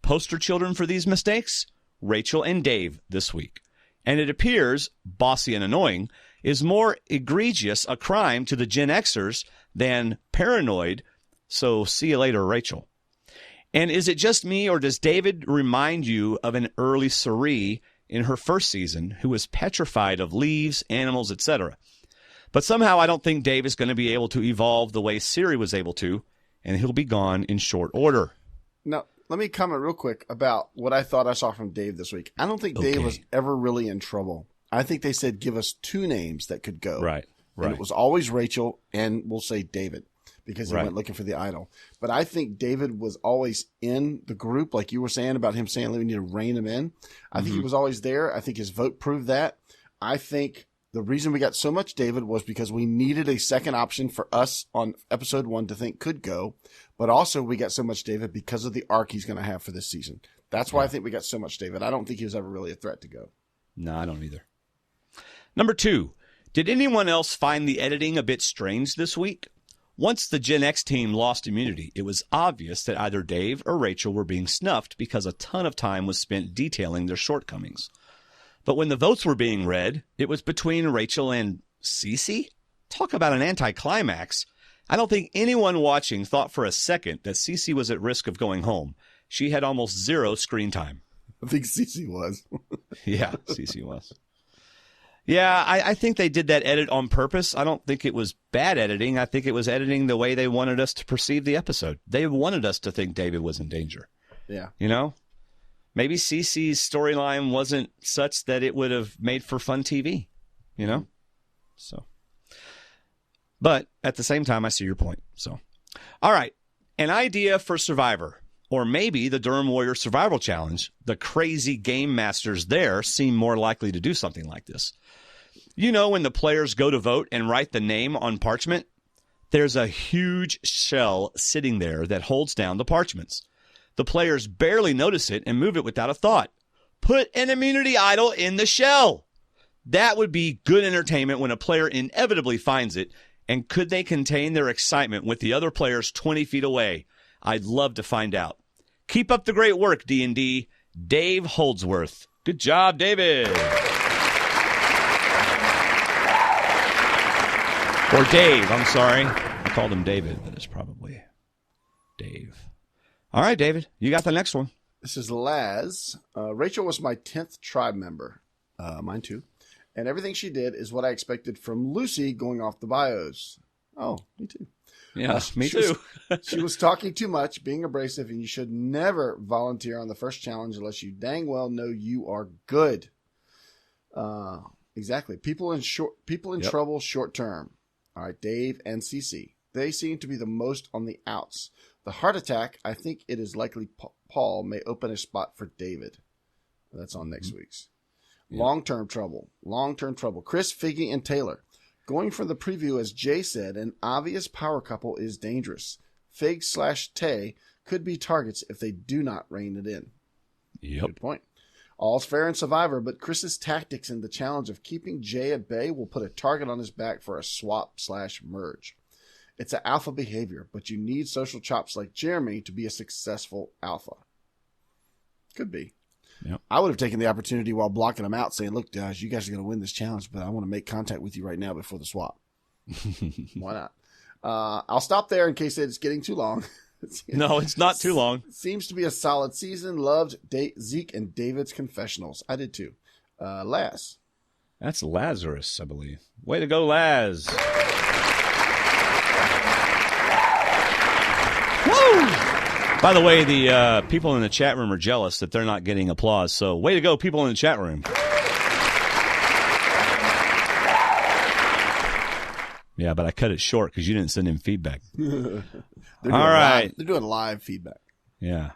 Poster children for these mistakes? Rachel and Dave this week. And it appears bossy and annoying is more egregious a crime to the Gen Xers than paranoid. So see you later, Rachel. And is it just me, or does David remind you of an early Cerie in her first season who was petrified of leaves, animals, etc.? But somehow I don't think Dave is going to be able to evolve the way Siri was able to, and he'll be gone in short order. Now, let me comment real quick about what I thought I saw from Dave this week. I don't think Dave was ever really in trouble. I think they said give us 2 names that could go. Right. And it was always Rachel and we'll say David because he went looking for the idol. But I think David was always in the group, like you were saying about him saying we need to rein him in. I think he was always there. I think his vote proved that. I think the reason we got so much David was because we needed a second option for us on episode 1 to think could go. But also we got so much David because of the arc he's going to have for this season. That's why I think we got so much David. I don't think he was ever really a threat to go. No, I don't either. Number 2, did anyone else find the editing a bit strange this week? Once the Gen X team lost immunity, it was obvious that either Dave or Rachel were being snuffed because a ton of time was spent detailing their shortcomings. But when the votes were being read, it was between Rachel and Cece? Talk about an anticlimax. I don't think anyone watching thought for a second that Cece was at risk of going home. She had almost 0 screen time. I think Cece was. Yeah, Cece was. Yeah, I think they did that edit on purpose. I don't think it was bad editing. I think it was editing the way they wanted us to perceive the episode. They wanted us to think David was in danger. Yeah. You know? Maybe Cece's storyline wasn't such that it would have made for fun TV. You know? So. But at the same time, I see your point. So. All right. An idea for Survivor. Or maybe the Durham Warrior Survival Challenge. The crazy game masters there seem more likely to do something like this. You know, when the players go to vote and write the name on parchment, there's a huge shell sitting there that holds down the parchments. The players barely notice it and move it without a thought. Put an immunity idol in the shell. That would be good entertainment when a player inevitably finds it. And could they contain their excitement with the other players 20 feet away? I'd love to find out. Keep up the great work, D&D. Dave Holdsworth. Good job, David. Or Dave, I'm sorry. I called him David, but it's probably Dave. All right, David, you got the next one. This is Laz. Rachel was my 10th tribe member. Mine too. And everything she did is what I expected from Lucy going off the bios. Oh, me too. Yeah, me too. She was talking too much, being abrasive, and you should never volunteer on the first challenge unless you dang well know you are good. Exactly. People in trouble short term. All right, Dave and Cece. They seem to be the most on the outs. The heart attack, I think it is likely Paul may open a spot for David. That's on next week's. Yeah. Long-term trouble. Chris, Figgy, and Taylor. Going from the preview, as Jay said, an obvious power couple is dangerous. Fig/Tay could be targets if they do not rein it in. Yep. Good point. All's fair in Survivor, but Chris's tactics in the challenge of keeping Jay at bay will put a target on his back for a swap/merge. It's an alpha behavior, but you need social chops like Jeremy to be a successful alpha. Could be. Yep. I would have taken the opportunity while blocking them out, saying, look, guys, you guys are going to win this challenge, but I want to make contact with you right now before the swap. Why not? I'll stop there in case it's getting too long. No, it's not too long. Seems to be a solid season. Loved Zeke and David's confessionals. I did too. Laz. That's Lazarus, I believe. Way to go, Laz. Woo! By the way, the people in the chat room are jealous that they're not getting applause. So way to go, people in the chat room. Yeah, but I cut it short because you didn't send in feedback. All right. They're doing live feedback. Yeah.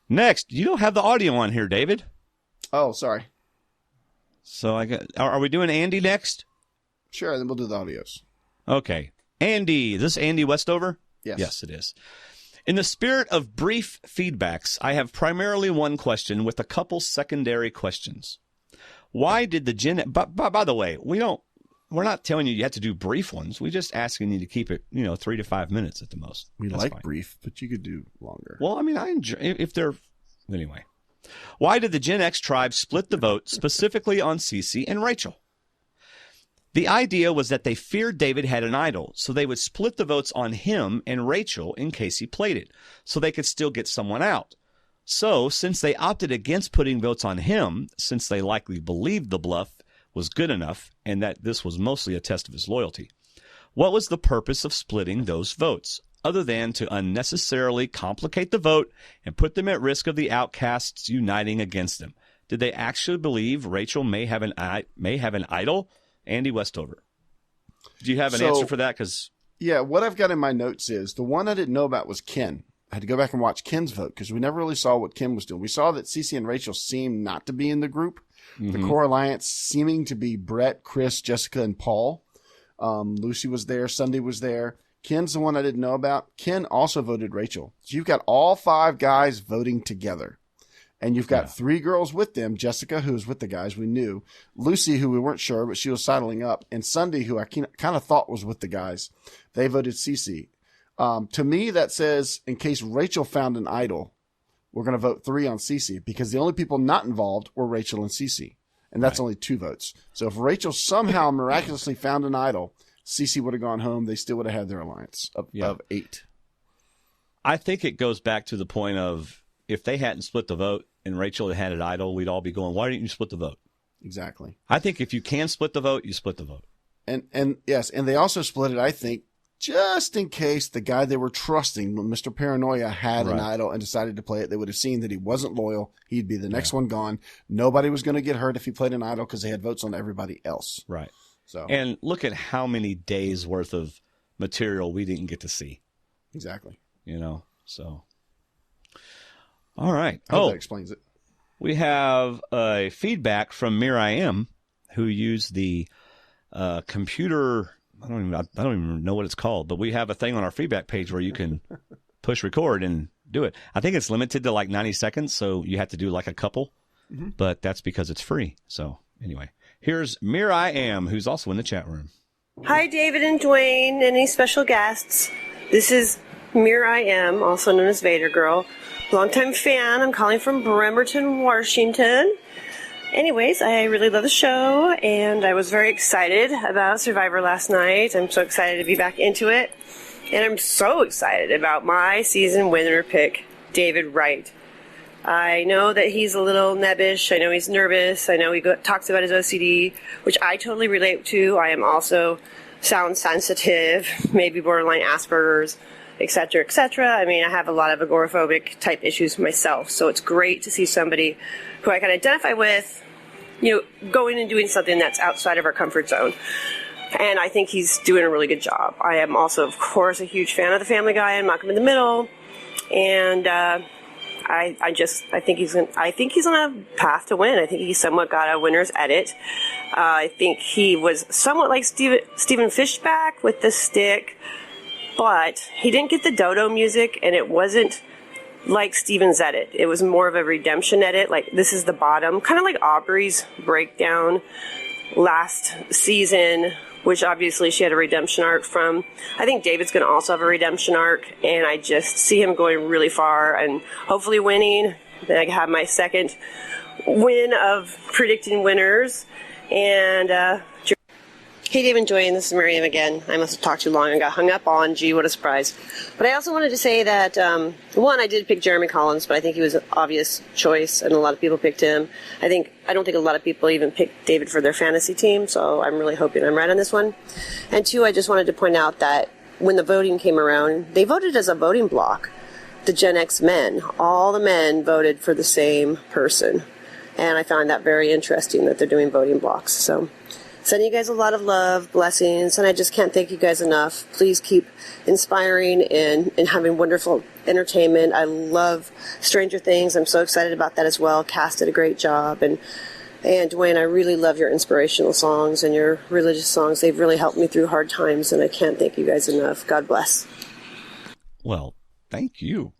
Next, you don't have the audio on here, David. Oh, sorry. So are we doing Andy next? Sure, then we'll do the audios. Okay. Andy. Is this Andy Westover? Yes. Yes, it is. In the spirit of brief feedbacks, I have primarily one question with a couple secondary questions. Why did the Gen... By the way, we're not telling you have to do brief ones. We're just asking you to keep it, 3 to 5 minutes at the most. We That's like fine. brief, but you could do longer. Well, I mean, I enjoy if they're... Anyway. Why did the Gen X tribe split the vote specifically on Cece and Rachel? The idea was that they feared David had an idol, so they would split the votes on him and Rachel in case he played it, so they could still get someone out. So, since they opted against putting votes on him, since they likely believed the bluff was good enough and that this was mostly a test of his loyalty, what was the purpose of splitting those votes, other than to unnecessarily complicate the vote and put them at risk of the outcasts uniting against them? Did they actually believe Rachel may have an idol? Andy Westover, do you have an answer for that? Yeah, what I've got in my notes is the one I didn't know about was Ken. I had to go back and watch Ken's vote because we never really saw what Ken was doing. We saw that Cece and Rachel seemed not to be in the group. The core alliance seeming to be Brett, Chris, Jessica, and Paul. Lucy was there. Sunday was there. Ken's the one I didn't know about. Ken also voted Rachel. So you've got all 5 guys voting together. And you've got 3 girls with them. Jessica, who was with the guys we knew. Lucy, who we weren't sure, but she was sidling up. And Sunday, who I kind of thought was with the guys. They voted Cece. To me, that says, in case Rachel found an idol, we're going to vote 3 on Cece, because the only people not involved were Rachel and Cece. And that's only 2 votes. So if Rachel somehow miraculously found an idol, Cece would have gone home. They still would have had their alliance of 8. I think it goes back to the point of, if they hadn't split the vote and Rachel had an idol, we'd all be going, why didn't you split the vote? Exactly. I think if you can split the vote, you split the vote. And yes, and they also split it, I think, just in case the guy they were trusting, Mr. Paranoia, had an idol and decided to play it. They would have seen that he wasn't loyal. He'd be the next one gone. Nobody was going to get hurt if he played an idol because they had votes on everybody else. Right. So, and look at how many days worth of material we didn't get to see. Exactly. So. All right. That explains it. We have a feedback from Miriam, who used the computer. I don't even know what it's called, but we have a thing on our feedback page where you can push record and do it. I think it's limited to like 90 seconds, so you have to do like a couple, but that's because it's free. So anyway, here's Miriam, who's also in the chat room. Hi, David and Dwaine, any special guests. This is Miriam, also known as Vader Girl. Longtime fan. I'm calling from Bremerton, Washington. Anyways, I really love the show, and I was very excited about Survivor last night. I'm so excited to be back into it. And I'm so excited about my season winner pick, David Wright. I know that he's a little nebbish. I know he's nervous. I know he talks about his OCD, which I totally relate to. I am also sound sensitive, maybe borderline Asperger's, etc., etc. I mean, I have a lot of agoraphobic type issues myself, so it's great to see somebody who I can identify with, going and doing something that's outside of our comfort zone. And I think he's doing a really good job. I am also, of course, a huge fan of the Family Guy and Malcolm in the Middle, and I think he's on a path to win. I think he somewhat got a winner's edit. I think he was somewhat like Stephen Fishback with the stick, but he didn't get the dodo music, and it wasn't like Steven's edit. It was more of a redemption edit, like This Is the Bottom, kind of like Aubrey's breakdown last season, which obviously she had a redemption arc from. I think David's going to also have a redemption arc, and I just see him going really far and hopefully winning. Then I can have my second win of predicting winners. And hey, Dave and Dwaine, this is Miriam again. I must have talked too long and got hung up on. Gee, what a surprise. But I also wanted to say that, one, I did pick Jeremy Collins, but I think he was an obvious choice, and a lot of people picked him. I don't think a lot of people even picked David for their fantasy team, so I'm really hoping I'm right on this one. And two, I just wanted to point out that when the voting came around, they voted as a voting block. The Gen X men, all the men voted for the same person. And I found that very interesting that they're doing voting blocks. So sending you guys a lot of love, blessings, and I just can't thank you guys enough. Please keep inspiring and having wonderful entertainment. I love Stranger Things. I'm so excited about that as well. Cast did a great job. And Dwaine, I really love your inspirational songs and your religious songs. They've really helped me through hard times, and I can't thank you guys enough. God bless. Well, thank you.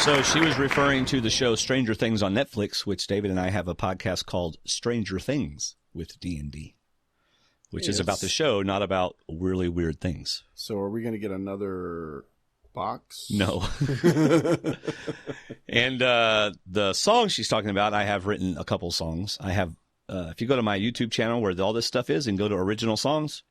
So she was referring to the show Stranger Things on Netflix, which David and I have a podcast called Stranger Things with D&D, which is about the show, not about really weird things. So are we going to get another box? No. And the song she's talking about, I have written a couple songs. I have, if you go to my YouTube channel where all this stuff is and go to original songs,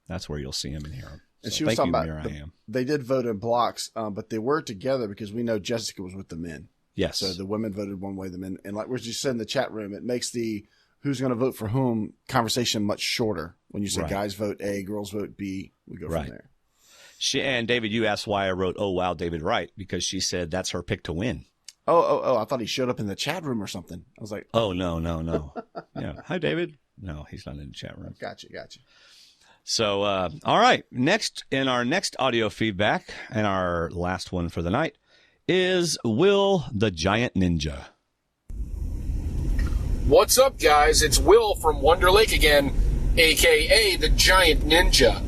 that's where you'll see them and hear them. And So she was thank talking you, about, Here I Am. they did vote in blocks, but they were together because we know Jessica was with the men. Yes. So the women voted one way, the men, and like we just said in the chat room, it makes the who's going to vote for whom conversation much shorter. When you say Right. guys vote A, girls vote B, we go Right. from there. And David, you asked why I wrote, "Oh, wow, David Wright," because she said that's her pick to win. Oh, I thought he showed up in the chat room or something. I was like, Oh, no. Yeah. Hi, David. No, he's not in the chat room. gotcha. So, all right. Next, in our next audio feedback, and our last one for the night, is Will the Giant Ninja. What's up, guys? It's Will from Wonder Lake again, a.k.a. the Giant Ninja.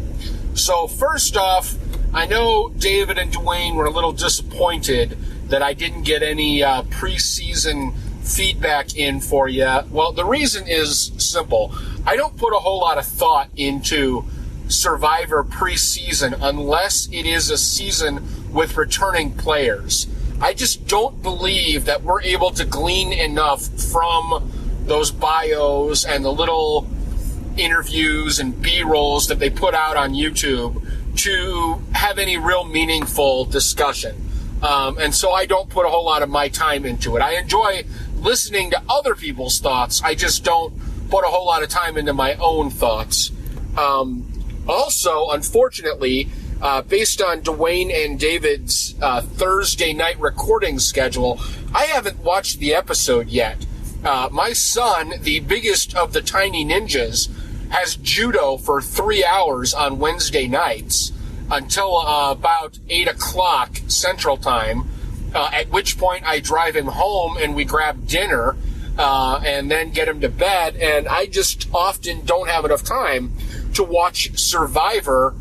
So, first off, I know David and Dwaine were a little disappointed that I didn't get any preseason feedback in for you. Well, the reason is simple. I don't put a whole lot of thought into Survivor preseason unless it is a season with returning players. I just don't believe that we're able to glean enough from those bios and the little interviews and B-rolls that they put out on YouTube to have any real meaningful discussion. And so I don't put a whole lot of my time into it. I enjoy listening to other people's thoughts. I just don't put a whole lot of time into my own thoughts. Also, unfortunately, based on Dwaine and David's Thursday night recording schedule, I haven't watched the episode yet. My son, the biggest of the tiny ninjas, has judo for 3 hours on Wednesday nights until about 8 o'clock Central Time, at which point I drive him home and we grab dinner and then get him to bed. And I just often don't have enough time to watch Survivor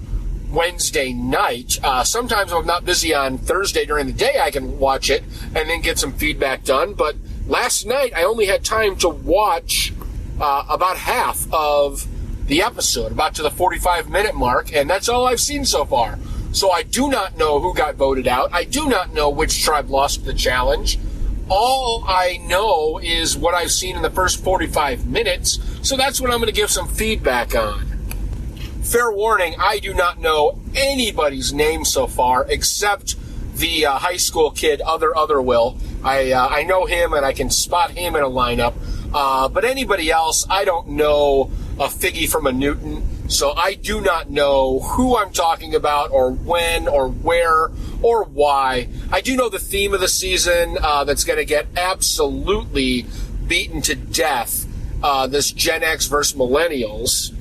Wednesday night. Sometimes if I'm not busy on Thursday during the day, I can watch it and then get some feedback done. But last night, I only had time to watch about half of the episode, about to the 45-minute mark, and that's all I've seen so far. So I do not know who got voted out. I do not know which tribe lost the challenge. All I know is what I've seen in the first 45 minutes, so that's what I'm going to give some feedback on. Fair warning, I do not know anybody's name so far except the high school kid, Other Will. I know him and I can spot him in a lineup. But anybody else, I don't know a figgy from a Newton. So I do not know who I'm talking about or when or where or why. I do know the theme of the season that's going to get absolutely beaten to death, this Gen X versus Millennials.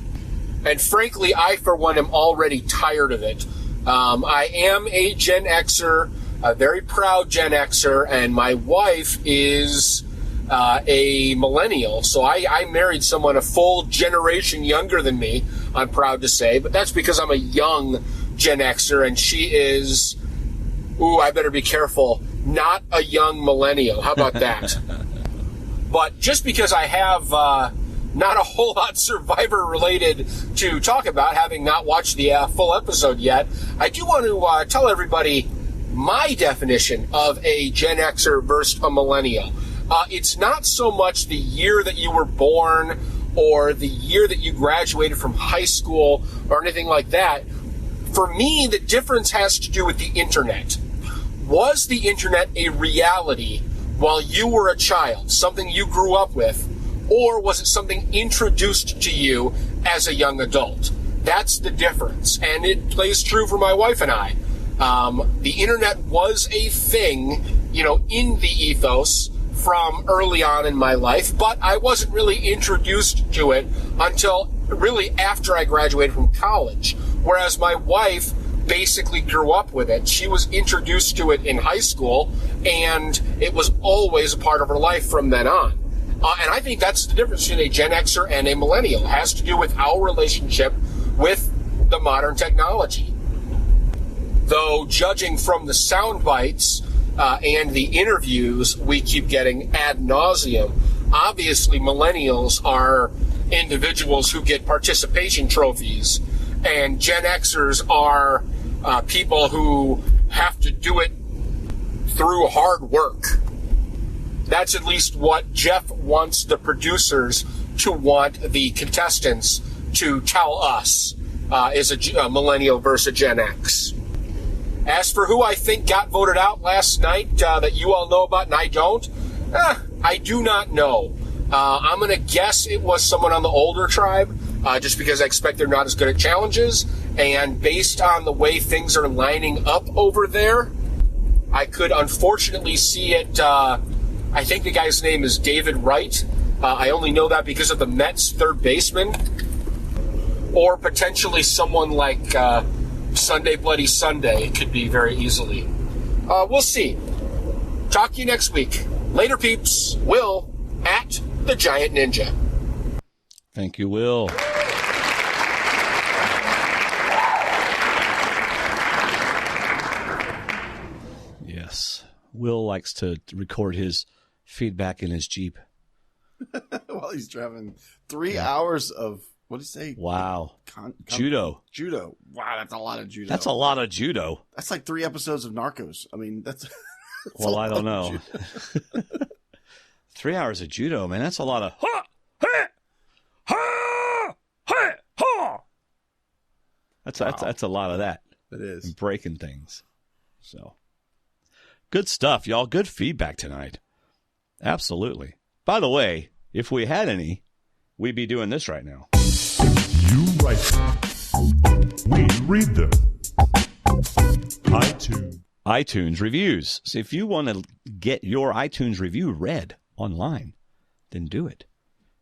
And frankly, I, for one, am already tired of it. I am a Gen Xer, a very proud Gen Xer, and my wife is a millennial. So I married someone a full generation younger than me, I'm proud to say. But that's because I'm a young Gen Xer, and she is, I better be careful, not a young millennial. How about that? But just because I have not a whole lot Survivor-related to talk about, having not watched the full episode yet, I do want to tell everybody my definition of a Gen Xer versus a millennial. It's not so much the year that you were born or the year that you graduated from high school or anything like that. For me, the difference has to do with the internet. Was the internet a reality while you were a child, something you grew up with, or was it something introduced to you as a young adult? That's the difference, and it plays true for my wife and I. The internet was a thing, in the ethos from early on in my life, but I wasn't really introduced to it until really after I graduated from college, whereas my wife basically grew up with it. She was introduced to it in high school, and it was always a part of her life from then on. And I think that's the difference between a Gen Xer and a millennial. It has to do with our relationship with the modern technology. Though, judging from the sound bites and the interviews we keep getting ad nauseum, obviously millennials are individuals who get participation trophies, and Gen Xers are people who have to do it through hard work. That's at least what Jeff wants the producers to want the contestants to tell us is a millennial versus Gen X. As for who I think got voted out last night that you all know about and I don't, I do not know. I'm going to guess it was someone on the older tribe, just because I expect they're not as good at challenges. And based on the way things are lining up over there, I could unfortunately see it. I think the guy's name is David Wright. I only know that because of the Mets third baseman. Or potentially someone like Sunday Bloody Sunday. It could be very easily. We'll see. Talk to you next week. Later, peeps. Will at the Giant Ninja. Thank you, Will. Yes. Will likes to record his feedback in his Jeep. While he's driving 3 hours of, what did he say? Wow. Judo. Judo. Wow, that's a lot of judo. That's a lot of judo. That's like 3 episodes of Narcos. I mean, that's well, I don't know. 3 hours of judo, man. That's a lot of That's a lot of that. It is. And breaking things. So good stuff, y'all. Good feedback tonight. Absolutely. By the way, if we had any, we'd be doing this right now. You write them. We read them. iTunes reviews. So if you want to get your iTunes review read online, then do it.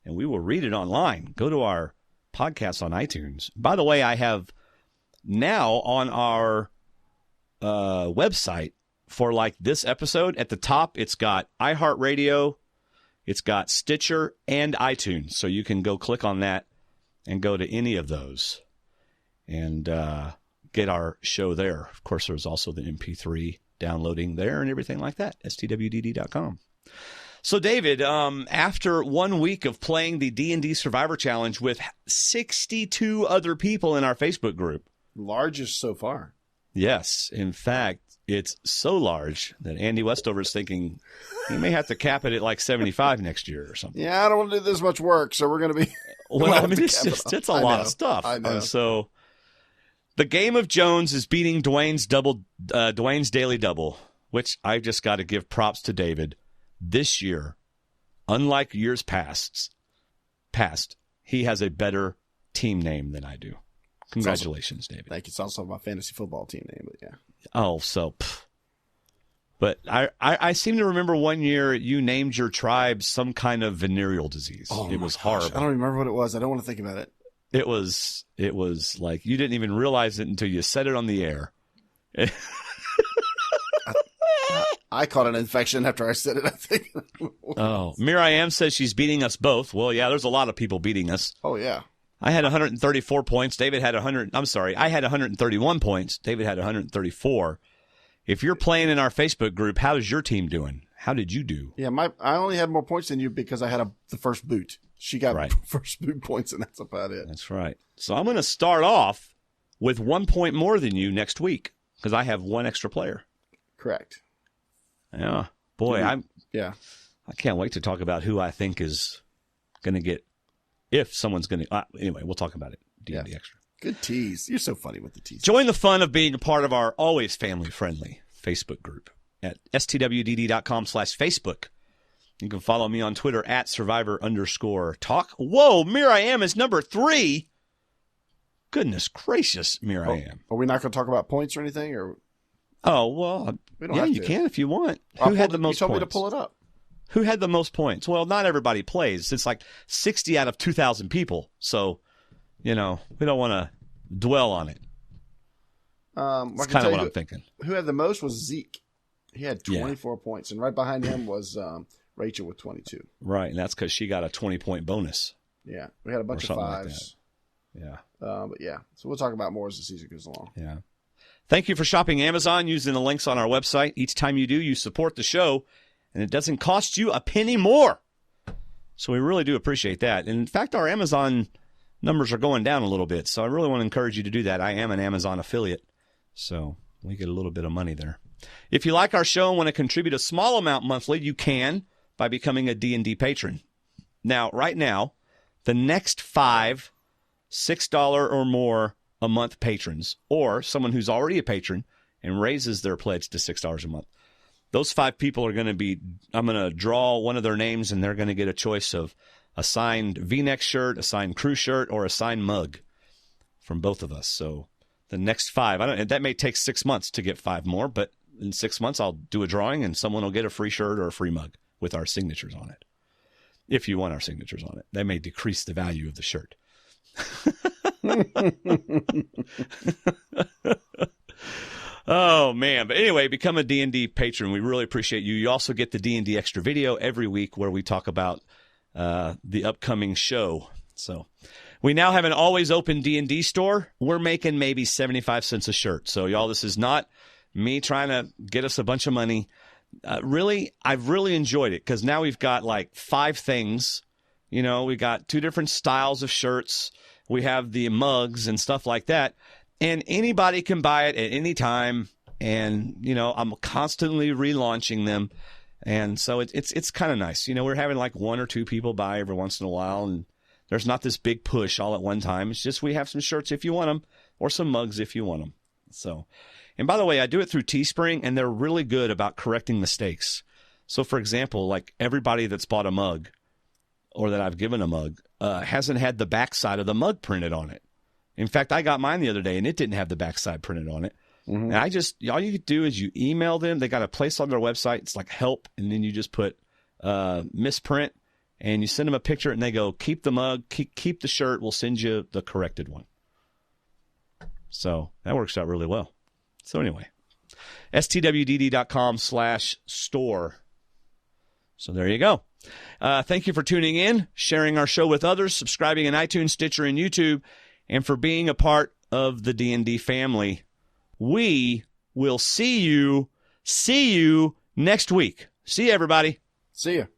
And we will read it online. Go to our podcast on iTunes. By the way, I have now on our website for like this episode, at the top, it's got iHeartRadio, it's got Stitcher, and iTunes. So you can go click on that and go to any of those and get our show there. Of course, there's also the MP3 downloading there and everything like that, stwdd.com. So, David, after 1 week of playing the D&D Survivor Challenge with 62 other people in our Facebook group. Largest so far. Yes. In fact, it's so large that Andy Westover is thinking he may have to cap it at like 75 next year or something. Yeah, I don't want to do this much work, so we're going to be... Well, I mean, it's a lot of stuff. I know. So, the Game of Jones is beating Dwayne's daily double, which I just got to give props to David. This year, unlike years past, he has a better team name than I do. Congratulations, David. Thank you. It's also my fantasy football team name, but yeah. Oh, so... But I seem to remember one year you named your tribe some kind of venereal disease. Oh, it was horrible. I don't remember what it was. I don't want to think about it. It was like you didn't even realize it until you said it on the air. I caught an infection after I said it, I think. Oh, Miriam says she's beating us both. Well, yeah, there's a lot of people beating us. Oh, yeah. I had 134 points. David had 100. I'm sorry. I had 131 points. David had 134. If you're playing in our Facebook group, how's your team doing? How did you do? Yeah, I only had more points than you because I had the first boot. She got first boot points, and that's about it. That's right. So I'm going to start off with 1 point more than you next week because I have one extra player. Correct. Yeah. Boy, I can't wait to talk about who I think is going to get, if someone's going to. Anyway, we'll talk about it. D&D Extra. Good tease. You're so funny with the tease. Join the fun of being a part of our always family-friendly Facebook group at stwdd.com/Facebook. You can follow me on Twitter at Survivor_talk. Whoa, Miriam is number 3. Goodness gracious, Miriam. Are we not going to talk about points or anything? Or oh, well, we don't have you to. can if you want. Who had the most points? You told me to pull it up. Who had the most points? Well, not everybody plays. It's like 60 out of 2,000 people. So, we don't want to dwell on it. That's kind of what I'm thinking. Who had the most was Zeke. He had 24 points, and right behind him was Rachel with 22. Right, and that's because she got a 20-point bonus. Yeah, we had a bunch of 5s. Like but yeah, so we'll talk about more as the season goes along. Yeah. Thank you for shopping Amazon using the links on our website. Each time you do, you support the show, and it doesn't cost you a penny more. So we really do appreciate that. And in fact, our Amazon numbers are going down a little bit, so I really want to encourage you to do that. I am an Amazon affiliate, so we get a little bit of money there. If you like our show and want to contribute a small amount monthly, you can by becoming a D&D patron. Now, right now, the next 5 $6 or more a month patrons, or someone who's already a patron and raises their pledge to $6 a month, those 5 people are going to be, I'm going to draw one of their names, and they're going to get a choice of a signed V-neck shirt, a signed crew shirt, or a signed mug from both of us. So the next 5, that may take 6 months to get 5 more, but in 6 months I'll do a drawing and someone will get a free shirt or a free mug with our signatures on it. If you want our signatures on it, that may decrease the value of the shirt. Oh man. But anyway, become a D&D patron. We really appreciate you. You also get the D&D extra video every week where we talk about the upcoming show. So we now have an always open D&D store. We're making maybe 75 cents a shirt. So y'all, this is not me trying to get us a bunch of money. I've really enjoyed it because now we've got like 5 things. You know, we got 2 different styles of shirts. We have the mugs and stuff like that. And anybody can buy it at any time. And, you know, I'm constantly relaunching them. And so it's kind of nice. You know, we're having like 1 or 2 people buy every once in a while. And there's not this big push all at one time. It's just we have some shirts if you want them or some mugs if you want them. So, and by the way, I do it through Teespring, and they're really good about correcting mistakes. So, for example, like everybody that's bought a mug or that I've given a mug hasn't had the backside of the mug printed on it. In fact, I got mine the other day, and it didn't have the backside printed on it. Mm-hmm. And all you do is you email them. They got a place on their website. It's like help, and then you just put misprint, and you send them a picture, and they go, keep the mug, keep the shirt. We'll send you the corrected one. So that works out really well. So anyway, stwdd.com/store. So there you go. Thank you for tuning in, sharing our show with others, subscribing in iTunes, Stitcher, and YouTube, and for being a part of the D&D family. We will see you next week. See you, everybody. See you.